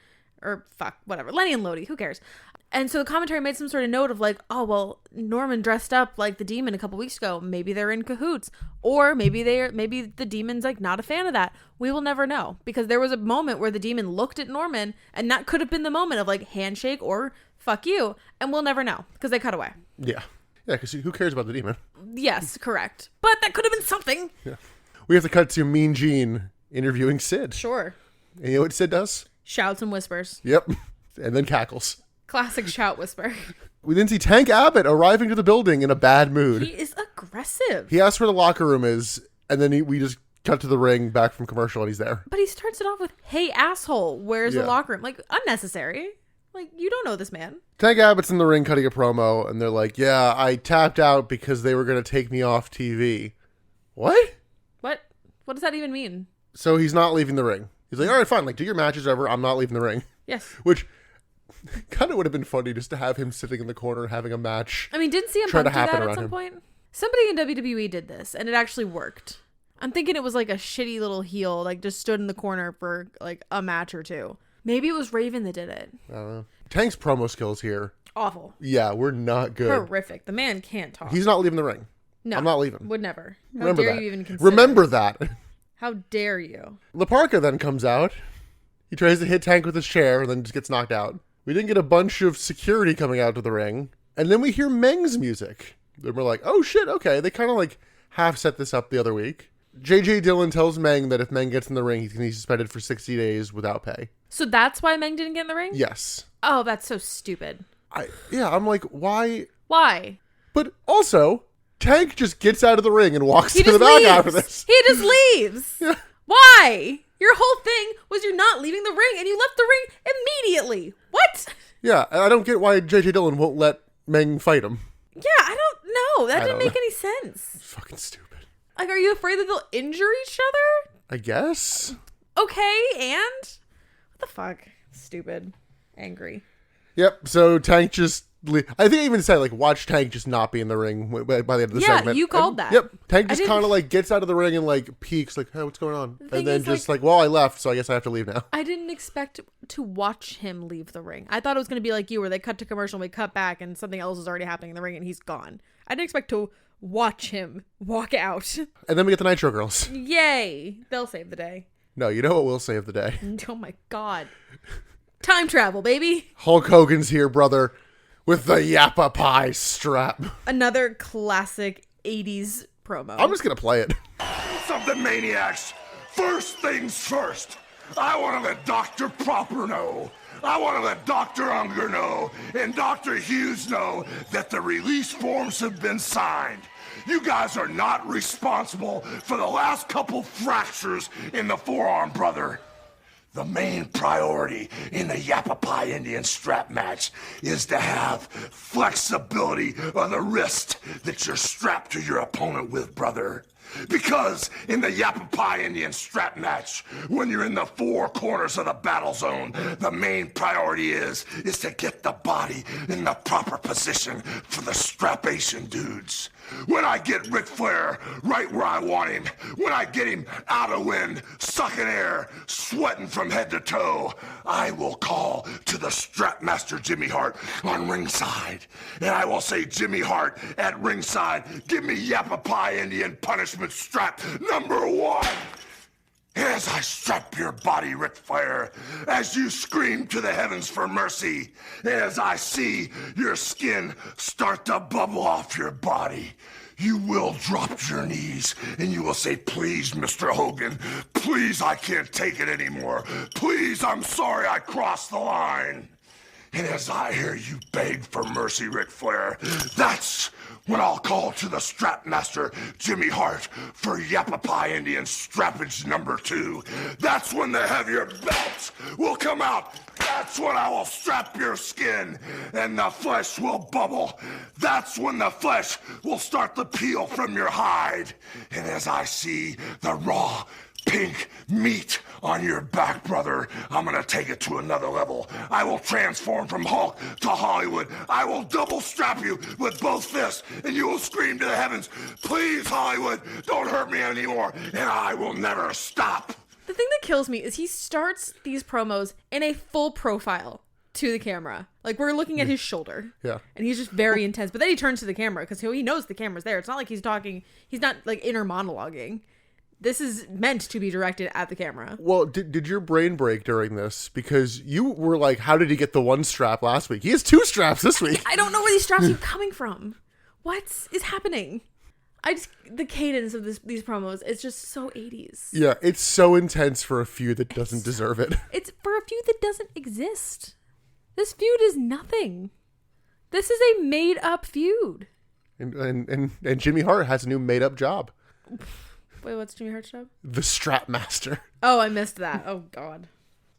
Or, whatever. Lenny and Lodi. Who cares? And so the commentary made some sort of note of like, oh, well, Norman dressed up like the Demon a couple weeks ago. Maybe they're in cahoots. Or maybe the Demon's like not a fan of that. We will never know. Because there was a moment where the Demon looked at Norman, and that could have been the moment of like handshake or fuck you. And we'll never know because they cut away. Yeah. Yeah, because who cares about the Demon? Yes, correct. But that could have been something. Yeah. We have to cut to Mean Gene interviewing Sid. Sure. And you know what Sid does? Shouts and whispers. Yep. And then cackles. Classic shout whisper. We then see Tank Abbott arriving to the building in a bad mood. He is aggressive. He asks where the locker room is, and then we just cut to the ring back from commercial, and he's there. But he starts it off with, hey, asshole, where's the locker room? Like, unnecessary. Like, you don't know this man. Tank Abbott's in the ring cutting a promo, and they're like, yeah, I tapped out because they were going to take me off TV. What? What does that even mean? So he's not leaving the ring. He's like, all right, fine. Like, do your matches ever. I'm not leaving the ring. Yes. Which kind of would have been funny just to have him sitting in the corner having a match. I mean, didn't CM Punk do that at some point? Somebody in WWE did this, and it actually worked. I'm thinking it was like a shitty little heel, like just stood in the corner for like a match or two. Maybe it was Raven that did it. I don't know. Tank's promo skills here. Awful. Yeah, we're not good. Horrific. The man can't talk. He's not leaving the ring. No. I'm not leaving. Would never. How Remember dare that. you even consider Remember that. How dare you? La Parka then comes out. He tries to hit Tank with his chair and then just gets knocked out. We then get a bunch of security coming out to the ring. And then we hear Meng's music. And we're like, oh shit, okay. They kind of like half set this up the other week. JJ Dillon tells Meng that if Meng gets in the ring, he's going to be suspended for 60 days without pay. So that's why Meng didn't get in the ring? Yes. Oh, that's so stupid. I'm like, why? Why? But also, Tank just gets out of the ring and walks to the back after this. He just leaves. Yeah. Why? Your whole thing was you're not leaving the ring, and you left the ring immediately. What? Yeah, and I don't get why JJ Dillon won't let Meng fight him. Yeah, I don't know. That didn't make any sense. It's fucking stupid. Like, are you afraid that they'll injure each other? I guess. Okay, and? What the fuck? Stupid. Angry. Yep, so Tank just... I think I even said, like, watch Tank just not be in the ring by the end of the segment. Yeah, you called that. Yep, Tank just kind of, like, gets out of the ring and, like, peeks, like, hey, what's going on? And then just, like, well, I left, so I guess I have to leave now. I didn't expect to watch him leave the ring. I thought it was going to be like you, where they cut to commercial and we cut back and something else is already happening in the ring and he's gone. I didn't expect to watch him walk out. And then we get the Nitro Girls. Yay! They'll save the day. No, you know what will save the day? Oh my god. Time travel, baby. Hulk Hogan's here, brother, with the Yapapi strap. Another classic 80s promo. I'm just going to play it. Something maniacs. First things first. I want to let Dr. Proper know. I want to let Dr. Unger know and Dr. Hughes know that the release forms have been signed. You guys are not responsible for the last couple fractures in the forearm, brother. The main priority in the Yapapi Indian strap match is to have flexibility of the wrist that you're strapped to your opponent with, brother. Because in the Yapapi Indian strap match, when you're in the four corners of the battle zone, the main priority is to get the body in the proper position for the strapation dudes. When I get Ric Flair right where I want him, when I get him out of wind, sucking air, sweating from head to toe, I will call to the Strapmaster Jimmy Hart on ringside. And I will say, Jimmy Hart at ringside, give me Yapapi Indian punishment strap number 1. As I strap your body, Ric Flair, as you scream to the heavens for mercy, as I see your skin start to bubble off your body, you will drop to your knees and you will say, please, Mr. Hogan, please, I can't take it anymore. Please, I'm sorry I crossed the line. And as I hear you beg for mercy, Ric Flair, that's when I'll call to the Strapmaster Jimmy Hart for Yapapi Indian strappage number 2. That's when the heavier belt will come out. That's when I will strap your skin and the flesh will bubble. That's when the flesh will start to peel from your hide. And as I see the raw pink meat on your back, brother, I'm gonna take it to another level. I will transform from Hulk to Hollywood. I will double strap you with both fists, and you will scream to the heavens, please, Hollywood, don't hurt me anymore, and I will never stop. The thing that kills me is he starts these promos in a full profile to the camera. Like, we're looking at his shoulder. Yeah. And he's just very intense. But then he turns to the camera because he knows the camera's there. It's not like he's talking. He's not, like, inner monologuing. This is meant to be directed at the camera. Well, did your brain break during this? Because you were like, how did he get the one strap last week? He has 2 straps this week. I don't know where these straps are coming from. What is happening? The cadence of these promos, it's just so 80s. Yeah, it's so intense for a feud that doesn't deserve it. It's for a feud that doesn't exist. This feud is nothing. This is a made-up feud. And Jimmy Hart has a new made-up job. Wait, what's Jimmy Hart's job? The Strapmaster. Oh, I missed that. Oh, God.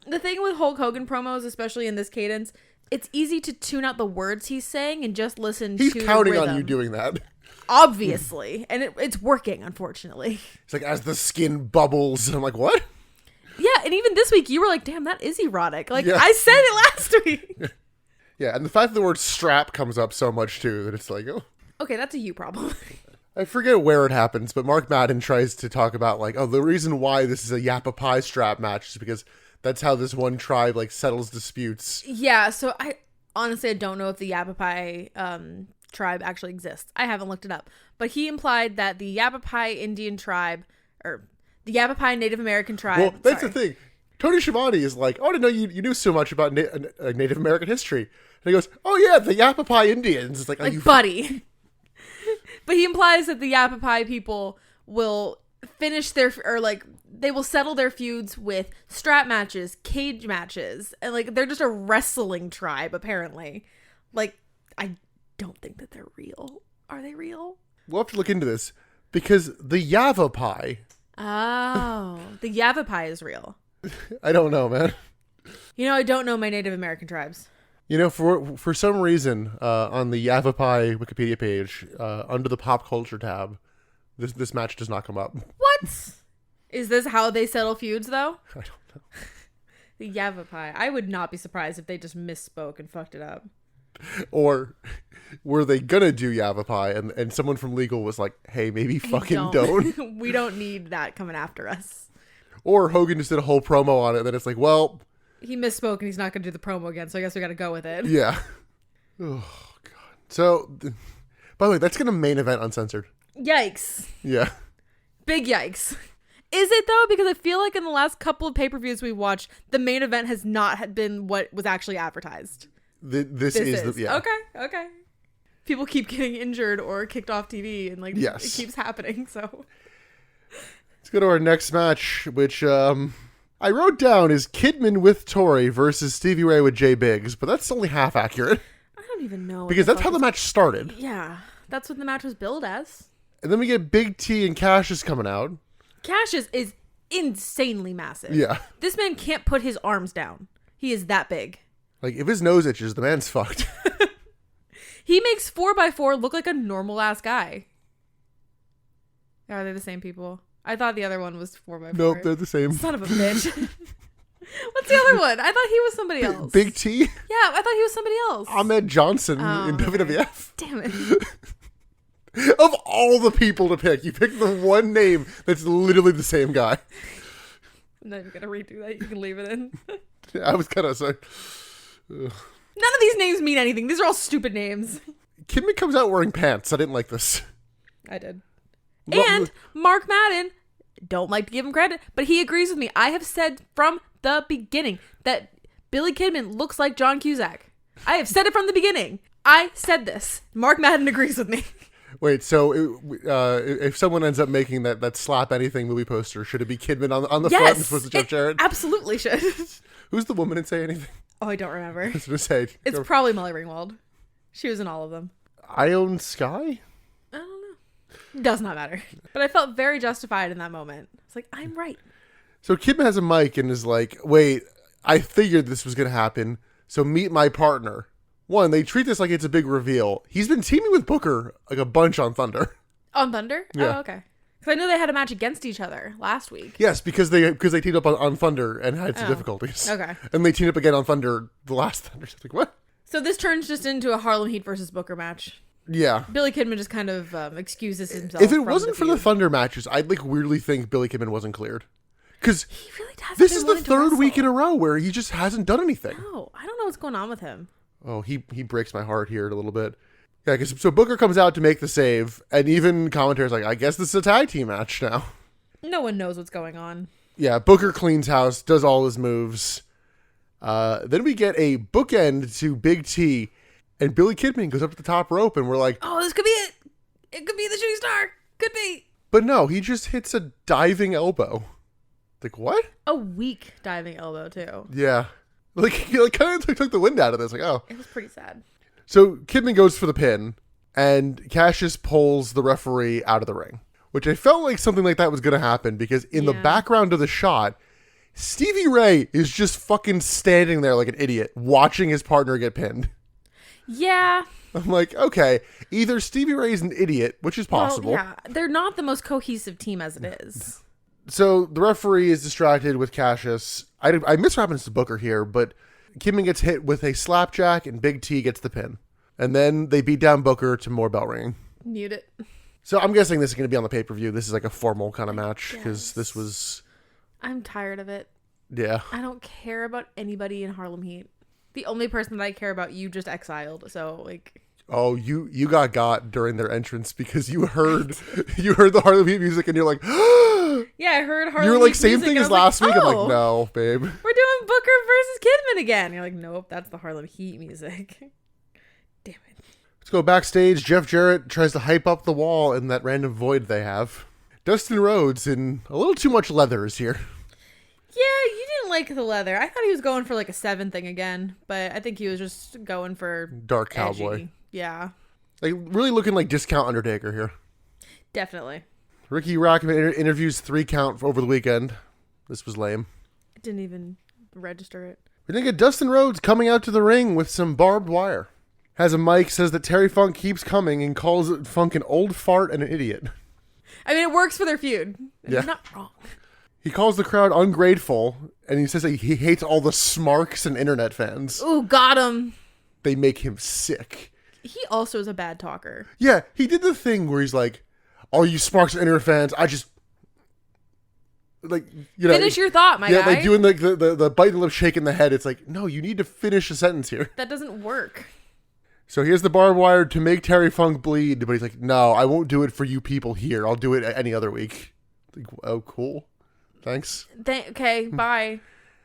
The thing with Hulk Hogan promos, especially in this cadence, it's easy to tune out the words he's saying and just listen to the He's counting rhythm. on you doing that. Obviously. And it's working, unfortunately. It's like, as the skin bubbles, and I'm like, what? Yeah, and even this week, you were like, damn, that is erotic. Like, Yeah. I said it last week. Yeah, and the fact that the word strap comes up so much, too, that it's like, oh. Okay, that's a you problem. I forget where it happens, but Mark Madden tries to talk about, like, oh, the reason why this is a Yapapi strap match is because that's how this one tribe, like, settles disputes. Yeah, so I don't know if the Yapapi tribe actually exists. I haven't looked it up. But he implied that the Yapapi Indian tribe, or the Yapapi Native American tribe. Well, that's the thing. Tony Schiavone is like, oh, I didn't know you knew so much about Native American history. And he goes, oh, yeah, the Yapapi Indians. It's like, like buddy. But he implies that the Yapapi people will finish they will settle their feuds with strap matches, cage matches, and like they're just a wrestling tribe apparently. Like, I don't think that they're real. Are they real? We'll have to look into this because the Yavapai. Oh, the Yavapai is real. I don't know, man. You know, I don't know my Native American tribes. You know, for some reason, on the Yavapai Wikipedia page, under the pop culture tab, this match does not come up. What? Is this how they settle feuds, though? I don't know. The Yavapai. I would not be surprised if they just misspoke and fucked it up. Or were they gonna do Yavapai, and someone from legal was like, hey, maybe fucking don't. We don't need that coming after us. Or Hogan just did a whole promo on it, and then it's like, well... He misspoke and he's not going to do the promo again, so I guess we got to go with it. Yeah. Oh, God. So, by the way, that's going to main event Uncensored. Yikes. Yeah. Big yikes. Is it though? Because I feel like in the last couple of pay-per-views we watched, the main event has not been what was actually advertised. This is. Yeah. Okay. People keep getting injured or kicked off TV, and like Yes. it keeps happening. So Let's go to our next match, which I wrote down is Kidman with Tori versus Stevie Ray with Jay Biggs, but that's only half accurate I don't even know. because that's how the match started. Yeah, that's what the match was billed as. And then we get Big T and Cassius coming out. Cassius is insanely massive. Yeah. This man can't put his arms down. He is that big. Like, if his nose itches, the man's fucked. He makes 4x4 look like a normal ass guy. Are they the same people? I thought the other one was 4x4. Nope, they're the same. Son of a bitch. What's the other one? I thought he was somebody else. Big T? Yeah, I thought he was somebody else. Ahmed Johnson in okay. WWF. Damn it. Of all the people to pick, you picked the one name that's literally the same guy. I'm not even going to redo that. You can leave it in. I was kind of sorry. None of these names mean anything. These are all stupid names. Kidman comes out wearing pants. I didn't like this. I did. And Mark Madden, don't like to give him credit, but he agrees with me. I have said from the beginning that Billy Kidman looks like John Cusack. I have said it from the beginning. I said this. Mark Madden agrees with me. Wait, so if someone ends up making that Slap Anything movie poster, should it be Kidman on the front and supposed to Jeff Jarrett? Absolutely should. Who's the woman in Say Anything? Oh, I don't remember. I was going to say. It's probably Molly Ringwald. She was in all of them. Ione Sky? I don't know. Does not matter. But I felt very justified in that moment. It's like, I'm right. So Kidman has a mic and is like, wait, I figured this was going to happen, so meet my partner. One, they treat this like it's a big reveal. He's been teaming with Booker like a bunch on Thunder. On Thunder? Yeah. Oh, okay. Because I knew they had a match against each other last week. Yes, because they teamed up on Thunder and had some difficulties. Okay. And they teamed up again on Thunder the last Thunder. So like, what? So this turns just into a Harlem Heat versus Booker match. Yeah. Billy Kidman just kind of excuses himself. If it wasn't for the Thunder matches, I'd like weirdly think Billy Kidman wasn't cleared. Because he really does. this is the third week in a row where he just hasn't done anything. No, I don't know what's going on with him. Oh, he breaks my heart here a little bit. Yeah, because so Booker comes out to make the save, and even commentators like, I guess this is a tag team match now. No one knows what's going on. Yeah, Booker cleans house, does all his moves. Then we get a bookend to Big T, and Billy Kidman goes up to the top rope, and we're like, oh, this could be it. It could be the shooting star. Could be. But no, he just hits a diving elbow. Like, what? A weak diving elbow, too. Yeah. Like, he kind of took the wind out of this. Like, oh. It was pretty sad. So Kidman goes for the pin, and Cassius pulls the referee out of the ring, which I felt like something like that was going to happen because in the background of the shot, Stevie Ray is just fucking standing there like an idiot, watching his partner get pinned. Yeah. I'm like, okay, either Stevie Ray's an idiot, which is possible. Well, yeah, they're not the most cohesive team as it is. So the referee is distracted with Cassius. I miss what happens to Booker here, but Kidman gets hit with a slapjack and Big T gets the pin. And then they beat down Booker to more bell ringing. Mute it. So I'm guessing this is going to be on the pay-per-view. This is like a formal kind of match because this was... I'm tired of it. Yeah. I don't care about anybody in Harlem Heat. The only person that I care about, you just exiled. So, like... Oh, you got during their entrance because you heard the Harlem Heat music and you're like... Yeah, I heard Harlem You were like, Heat same music, thing and as I was last like, week. I'm oh, like, no, babe. we're doing Booker versus Kidman again. You're like, nope, that's the Harlem Heat music. Damn it. Let's go backstage. Jeff Jarrett tries to hype up the wall in that random void they have. Dustin Rhodes in a little too much leathers here. Yeah, you didn't like the leather. I thought he was going for like a 7 thing again, but I think he was just going for Dark cowboy. edgy. Yeah, Like, really looking like Discount Undertaker here. definitely. Ricky Rackman interviews 3 count over the weekend. This was lame. I didn't even register it. We then get Dustin Rhodes coming out to the ring with some barbed wire. Has a mic, says that Terry Funk keeps coming, and calls Funk an old fart and an idiot. I mean, it works for their feud. Yeah. He's not wrong. He calls the crowd ungrateful, and he says that he hates all the smarks and internet fans. Ooh, got him. They make him sick. He also is a bad talker. Yeah, he did the thing where he's like, all you smarks and internet fans, I just... Like, you know... Finish your thought, my guy. Yeah, like doing the bite the lip, shaking the head. It's like, no, you need to finish a sentence here. That doesn't work. So here's the barbed wire to make Terry Funk bleed, but he's like, no, I won't do it for you people here. I'll do it any other week. Like, oh, cool. Thanks. Okay, bye.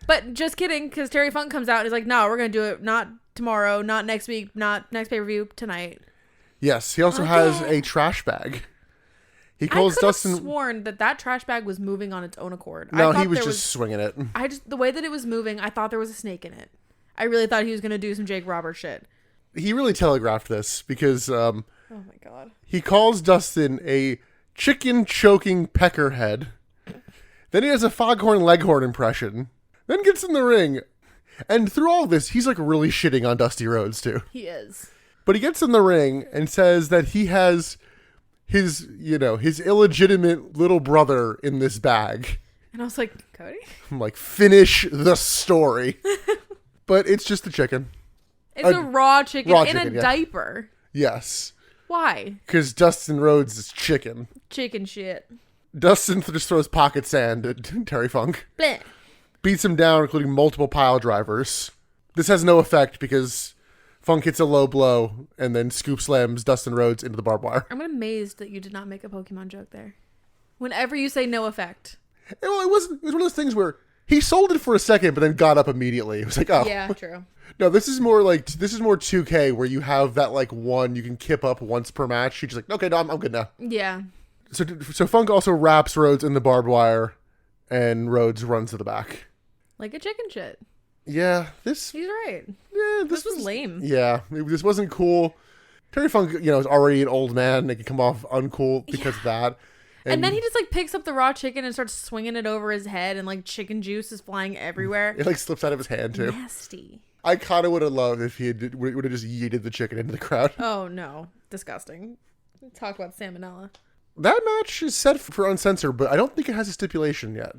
But just kidding, because Terry Funk comes out and is like, no, we're going to do it not tomorrow, not next week, not next pay-per-view, tonight. Yes, he also has a trash bag. He calls I could Dustin. have sworn that trash bag was moving on its own accord. No, I thought he was there just swinging it. the way that it was moving, I thought there was a snake in it. I really thought he was going to do some Jake Roberts shit. He really telegraphed this because Oh my God. he calls Dustin a chicken choking peckerhead. Then he has a foghorn leghorn impression. Then gets in the ring. And through all this, he's like really shitting on Dusty Rhodes too. He is. But he gets in the ring and says that he has his illegitimate little brother in this bag. And I was like, Cody? I'm like, finish the story. But it's just the chicken. It's a raw chicken in a yeah. diaper. Yes. Why? Because Dustin Rhodes is chicken. Chicken shit. Dustin just throws pocket sand at Terry Funk. Bleh. Beats him down, including multiple pile drivers. This has no effect because Funk hits a low blow and then scoop slams Dustin Rhodes into the barbed wire. I'm amazed that you did not make a Pokemon joke there. Whenever you say no effect. Well, it was one of those things where he sold it for a second, but then got up immediately. It was like, oh. Yeah, true. No, this is more 2K where you have that like one you can kip up once per match. You're just like, okay, no, I'm good now. Yeah. So Funk also wraps Rhodes in the barbed wire, and Rhodes runs to the back. Like a chicken shit. Yeah, He's right. Yeah, This was lame. Yeah, this wasn't cool. Terry Funk, is already an old man. And it can come off uncool because of that. And then he just like picks up the raw chicken and starts swinging it over his head, and like chicken juice is flying everywhere. It like slips out of his hand too. Nasty. I kind of would have loved if he would have just yeeted the chicken into the crowd. Oh no, disgusting. Talk about salmonella. That match is set for Uncensored, but I don't think it has a stipulation yet.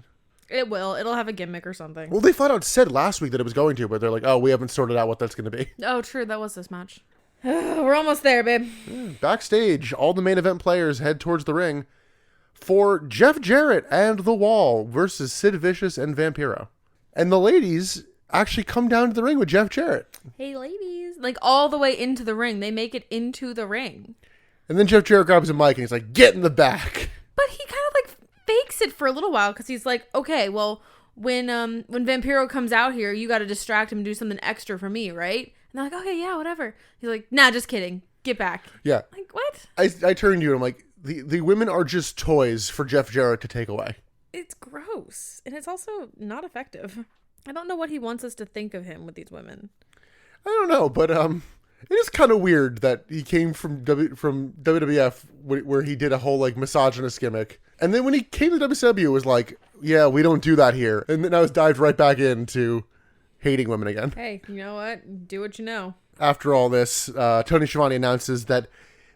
It will. It'll have a gimmick or something. Well, they flat out said last week that it was going to, but they're like, oh, we haven't sorted out what that's going to be. Oh, true. That was this match. We're almost there, babe. Backstage, all the main event players head towards the ring for Jeff Jarrett and The Wall versus Sid Vicious and Vampiro. And the ladies actually come down to the ring with Jeff Jarrett. Hey, ladies. Like all the way into the ring. They make it into the ring. And then Jeff Jarrett grabs a mic and he's like, get in the back. But he kind of like fakes it for a little while because he's like, okay, well, when Vampiro comes out here, you got to distract him and do something extra for me, right? And they're like, okay, yeah, whatever. He's like, nah, just kidding. Get back. Yeah. Like, what? I turned to you and I'm like, the women are just toys for Jeff Jarrett to take away. It's gross. And it's also not effective. I don't know what he wants us to think of him with these women. I don't know, but it is kind of weird that he came from WWF where he did a whole like misogynist gimmick. And then when he came to WCW, it was like, yeah, we don't do that here. And then I was dived right back into hating women again. Hey, you know what? Do what you know. After all this, Tony Schiavone announces that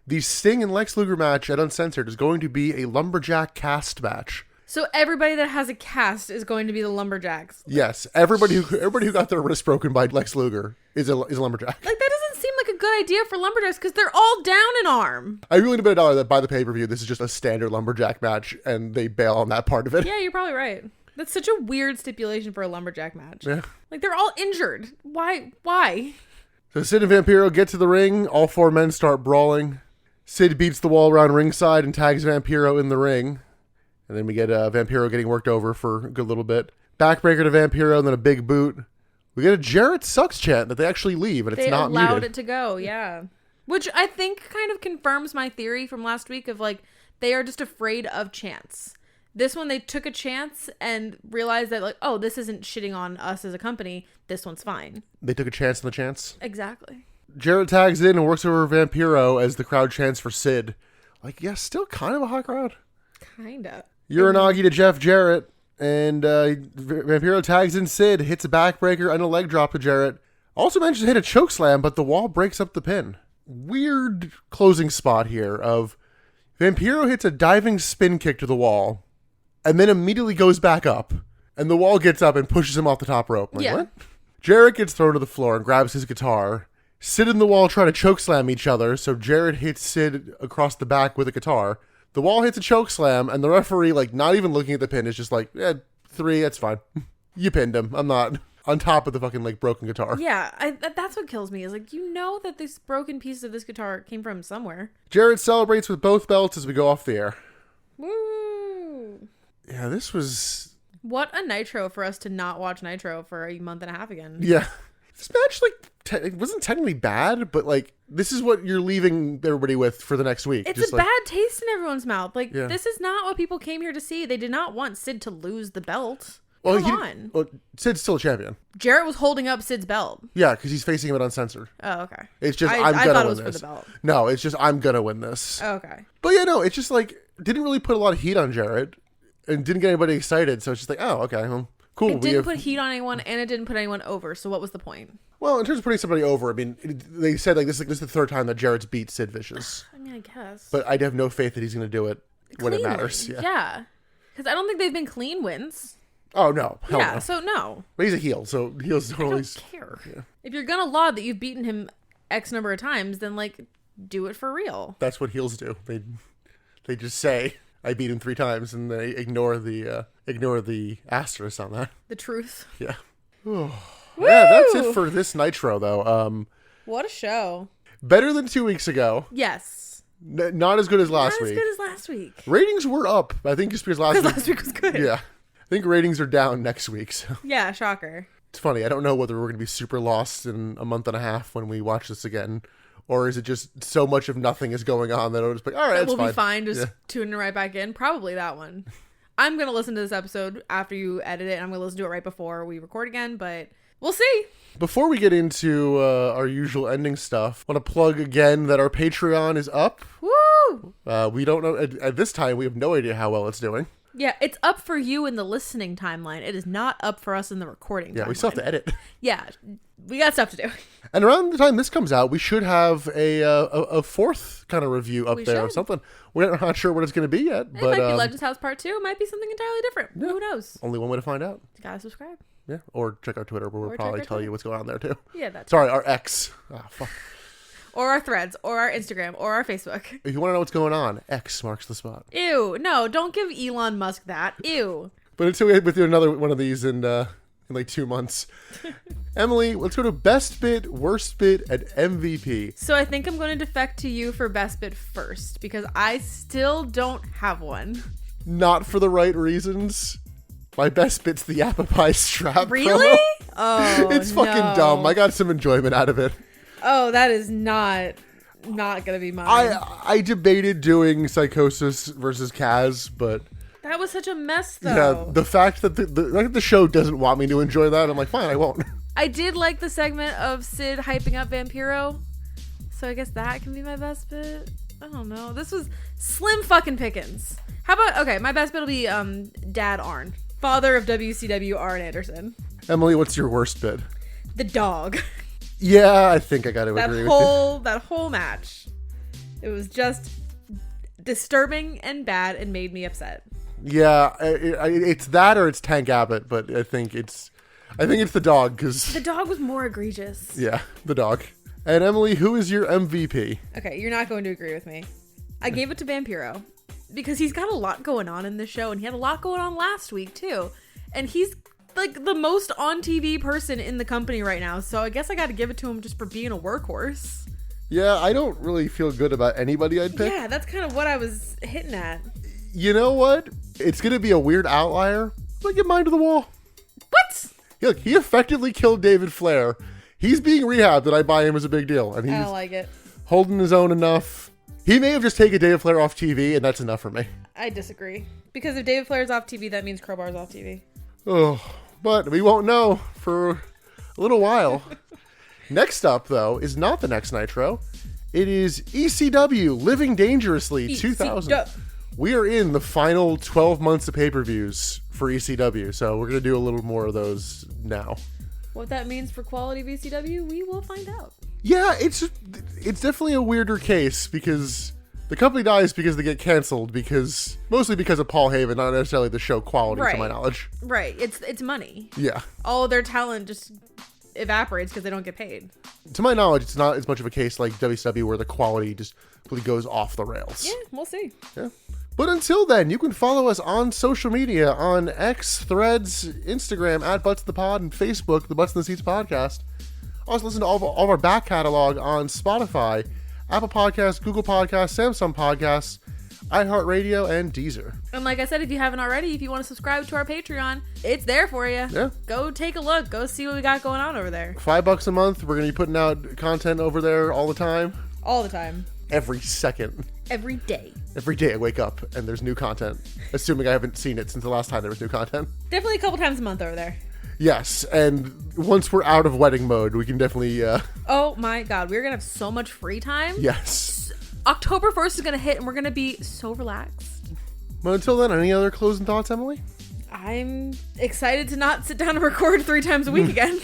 the Sting and Lex Luger match at Uncensored is going to be a lumberjack cast match. So everybody that has a cast is going to be the lumberjacks. Yes, everybody who got their wrist broken by Lex Luger is a lumberjack. Like, that doesn't seem like a good idea for lumberjacks because they're all down an arm. I really bet $1 that by the pay-per-view, this is just a standard lumberjack match, and they bail on that part of it. Yeah, you're probably right. That's such a weird stipulation for a lumberjack match. Yeah. Like, they're all injured. Why? So Sid and Vampiro get to the ring. All four men start brawling. Sid beats the wall around ringside and tags Vampiro in the ring. And then we get Vampiro getting worked over for a good little bit. Backbreaker to Vampiro and then a big boot. We get a Jarrett sucks chant that they actually leave and it's not allowed muted. it to go, yeah. Which I think kind of confirms my theory from last week of like, they are just afraid of chance. This one, they took a chance and realized that like, oh, this isn't shitting on us as a company. This one's fine. They took a chance on the chance. Exactly. Jarrett tags in and works over Vampiro as the crowd chants for Sid. Like, yeah, still kind of a hot crowd. Kinda. Uranagi to Jeff Jarrett, and Vampiro tags in Sid, hits a backbreaker and a leg drop to Jarrett. Also mentions hit a chokeslam, but the wall breaks up the pin. Weird closing spot here of Vampiro hits a diving spin kick to the wall, and then immediately goes back up, and the wall gets up and pushes him off the top rope. Like, yeah. What? Jarrett gets thrown to the floor and grabs his guitar. Sid and the wall try to chokeslam each other, so Jarrett hits Sid across the back with a guitar. The wall hits a chokeslam, and the referee, like, not even looking at the pin, is just like, 3, that's fine. You pinned him. I'm not. On top of the fucking, like, broken guitar. Yeah, that's what kills me, is like, you know that this broken piece of this guitar came from somewhere. Jarrett celebrates with both belts as we go off the air. Woo! Yeah, this was What a Nitro for us to not watch Nitro for a month and a half again. Yeah. This match, like, it wasn't technically bad, but, like, this is what you're leaving everybody with for the next week. It's Just a like, bad taste in everyone's mouth. Like, Yeah. this is not what people came here to see. They did not want Sid to lose the belt. well, Come on. Well, Sid's still a champion. Jarrett was holding up Sid's belt. Yeah, because he's facing him at Uncensored. Oh, okay. It's just, I I'm thought gonna it win was for this. the belt. No, it's just, I'm gonna win this. Oh, okay. But yeah, no, it's just like, didn't really put a lot of heat on Jarrett and didn't get anybody excited. So it's just like, oh, okay, well, cool. It didn't put heat on anyone, and it didn't put anyone over. So what was the point? Well, in terms of putting somebody over, I mean, they said like this is the third time that Jarrett's beat Sid Vicious. I mean, I guess. But I have no faith that he's going to do it when it Cleanly. matters. Yeah. Because I don't think they've been clean wins. Oh, no. Hell Yeah, no. so no. But he's a heel, so heels I totally... don't care. If you're gonna laud that you've beaten him X number of times, then like do it for real. That's what heels do. They just say, I beat him 3 times, and they ignore the asterisk on that. The truth. Yeah. Yeah, that's it for this Nitro, though. What a show. Better than 2 weeks ago. Yes. Not as good as last Not week. as good as last week. Ratings were up. I think just because Because last week was good. Yeah. I think ratings are down next week. So Yeah, shocker. it's funny. I don't know whether we're going to be super lost in a month and a half when we watch this again, or is it just so much of nothing is going on that it'll just be, all right, That it's we'll fine. be fine just Yeah. tuning right back in. Probably that one. I'm going to listen to this episode after you edit it. I'm going to listen to it right before we record again, but we'll see. Before we get into our usual ending stuff, I want to plug again that our Patreon is up. Woo! We don't know, at this time, we have no idea how well it's doing. Yeah, it's up for you in the listening timeline. It is not up for us in the recording Yeah, timeline. we still have to edit. Yeah, we got stuff to do. And around the time this comes out, we should have a fourth kind of review up We there of should. something. We're not sure what it's going to be yet, It but might be Legends House Part 2. It might be something entirely different. Who knows? only one way to find out. You gotta subscribe. Yeah, or check out Twitter, where we'll Or check probably our tell Twitter. you what's going on there too. Yeah, that's Sorry, our X. Ah, fuck. Or our threads, or our Instagram, or our Facebook. If you want to know what's going on, X marks the spot. Ew. No, don't give Elon Musk that. Ew. But until we do another one of these in like 2 months, Emily, let's go to best bit, worst bit, and MVP. So I think I'm going to defect to you for best bit first, because I still don't have one. Not for the right reasons. My best bit's the Yapapi strap. Really? promo. Oh, It's fucking no. dumb. I got some enjoyment out of it. Oh, that is not gonna be mine. I debated doing Psychosis versus Kaz, but That was such a mess, though. yeah, the fact that the show doesn't want me to enjoy that, I'm like, fine, I won't. I did like the segment of Sid hyping up Vampiro, so I guess that can be my best bit. I don't know. This was slim fucking pickings. How about, okay, my best bit will be Dad Arn, father of WCW Arn Anderson. Emily, what's your worst bit? The dog. Yeah, I think I got to agree with you. That whole match. It was just disturbing and bad and made me upset. Yeah, it's that or it's Tank Abbott, but I think it's the dog because The dog was more egregious. yeah, the dog. And Emily, who is your MVP? Okay, you're not going to agree with me. I gave it to Vampiro because he's got a lot going on in this show, and he had a lot going on last week too. And he's like the most on TV person in the company right now, so I guess I got to give it to him just for being a workhorse. Yeah, I don't really feel good about anybody I'd pick. Yeah, that's kind of what I was hitting at. You know what? It's gonna be a weird outlier. Like, get mine to the wall. What? Look, he effectively killed David Flair. He's being rehabbed, and I buy him as a big deal. And I he's don't like it. holding his own enough. He may have just taken David Flair off TV, and that's enough for me. I disagree. Because if David Flair's off TV, that means Crowbar's off TV. Oh, but we won't know for a little while. Next up, though, is not the next Nitro. It is ECW Living Dangerously 2000. ECW. We are in the final 12 months of pay-per-views for ECW, so we're going to do a little more of those now. What that means for quality VCW, we will find out. Yeah, it's definitely a weirder case because the company dies because they get canceled mostly because of Paul Heyman, not necessarily the show quality, to my Right. knowledge. Right. It's money. Yeah. All their talent just evaporates because they don't get paid. To my knowledge, it's not as much of a case like WCW where the quality just really goes off the rails. Yeah, we'll see. Yeah. But until then, you can follow us on social media on X, Threads, Instagram, @ButtsThePod, and Facebook, the Butts in the Seats Podcast. Also listen to all of our back catalog on Spotify, Apple Podcasts, Google Podcasts, Samsung Podcasts, iHeartRadio, and Deezer. And like I said, if you haven't already, if you want to subscribe to our Patreon, it's there for you. Yeah. Go take a look. Go see what we got going on over there. $5 a month. We're going to be putting out content over there all the time. All the time. Every second. Every day. Every day I wake up and there's new content. Assuming I haven't seen it since the last time there was new content. Definitely a couple times a month over there. Yes, and once we're out of wedding mode, we can definitely... Oh my god, we're going to have so much free time. Yes. October 1st is going to hit and we're going to be so relaxed. But until then, any other closing thoughts, Emily? I'm excited to not sit down and record 3 times a week again.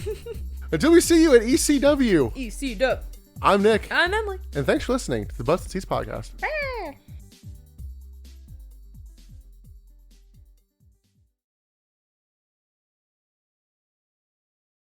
Until we see you at ECW. ECW. I'm Nick. I'm Emily. And thanks for listening to the Butts and Seats podcast. Bye.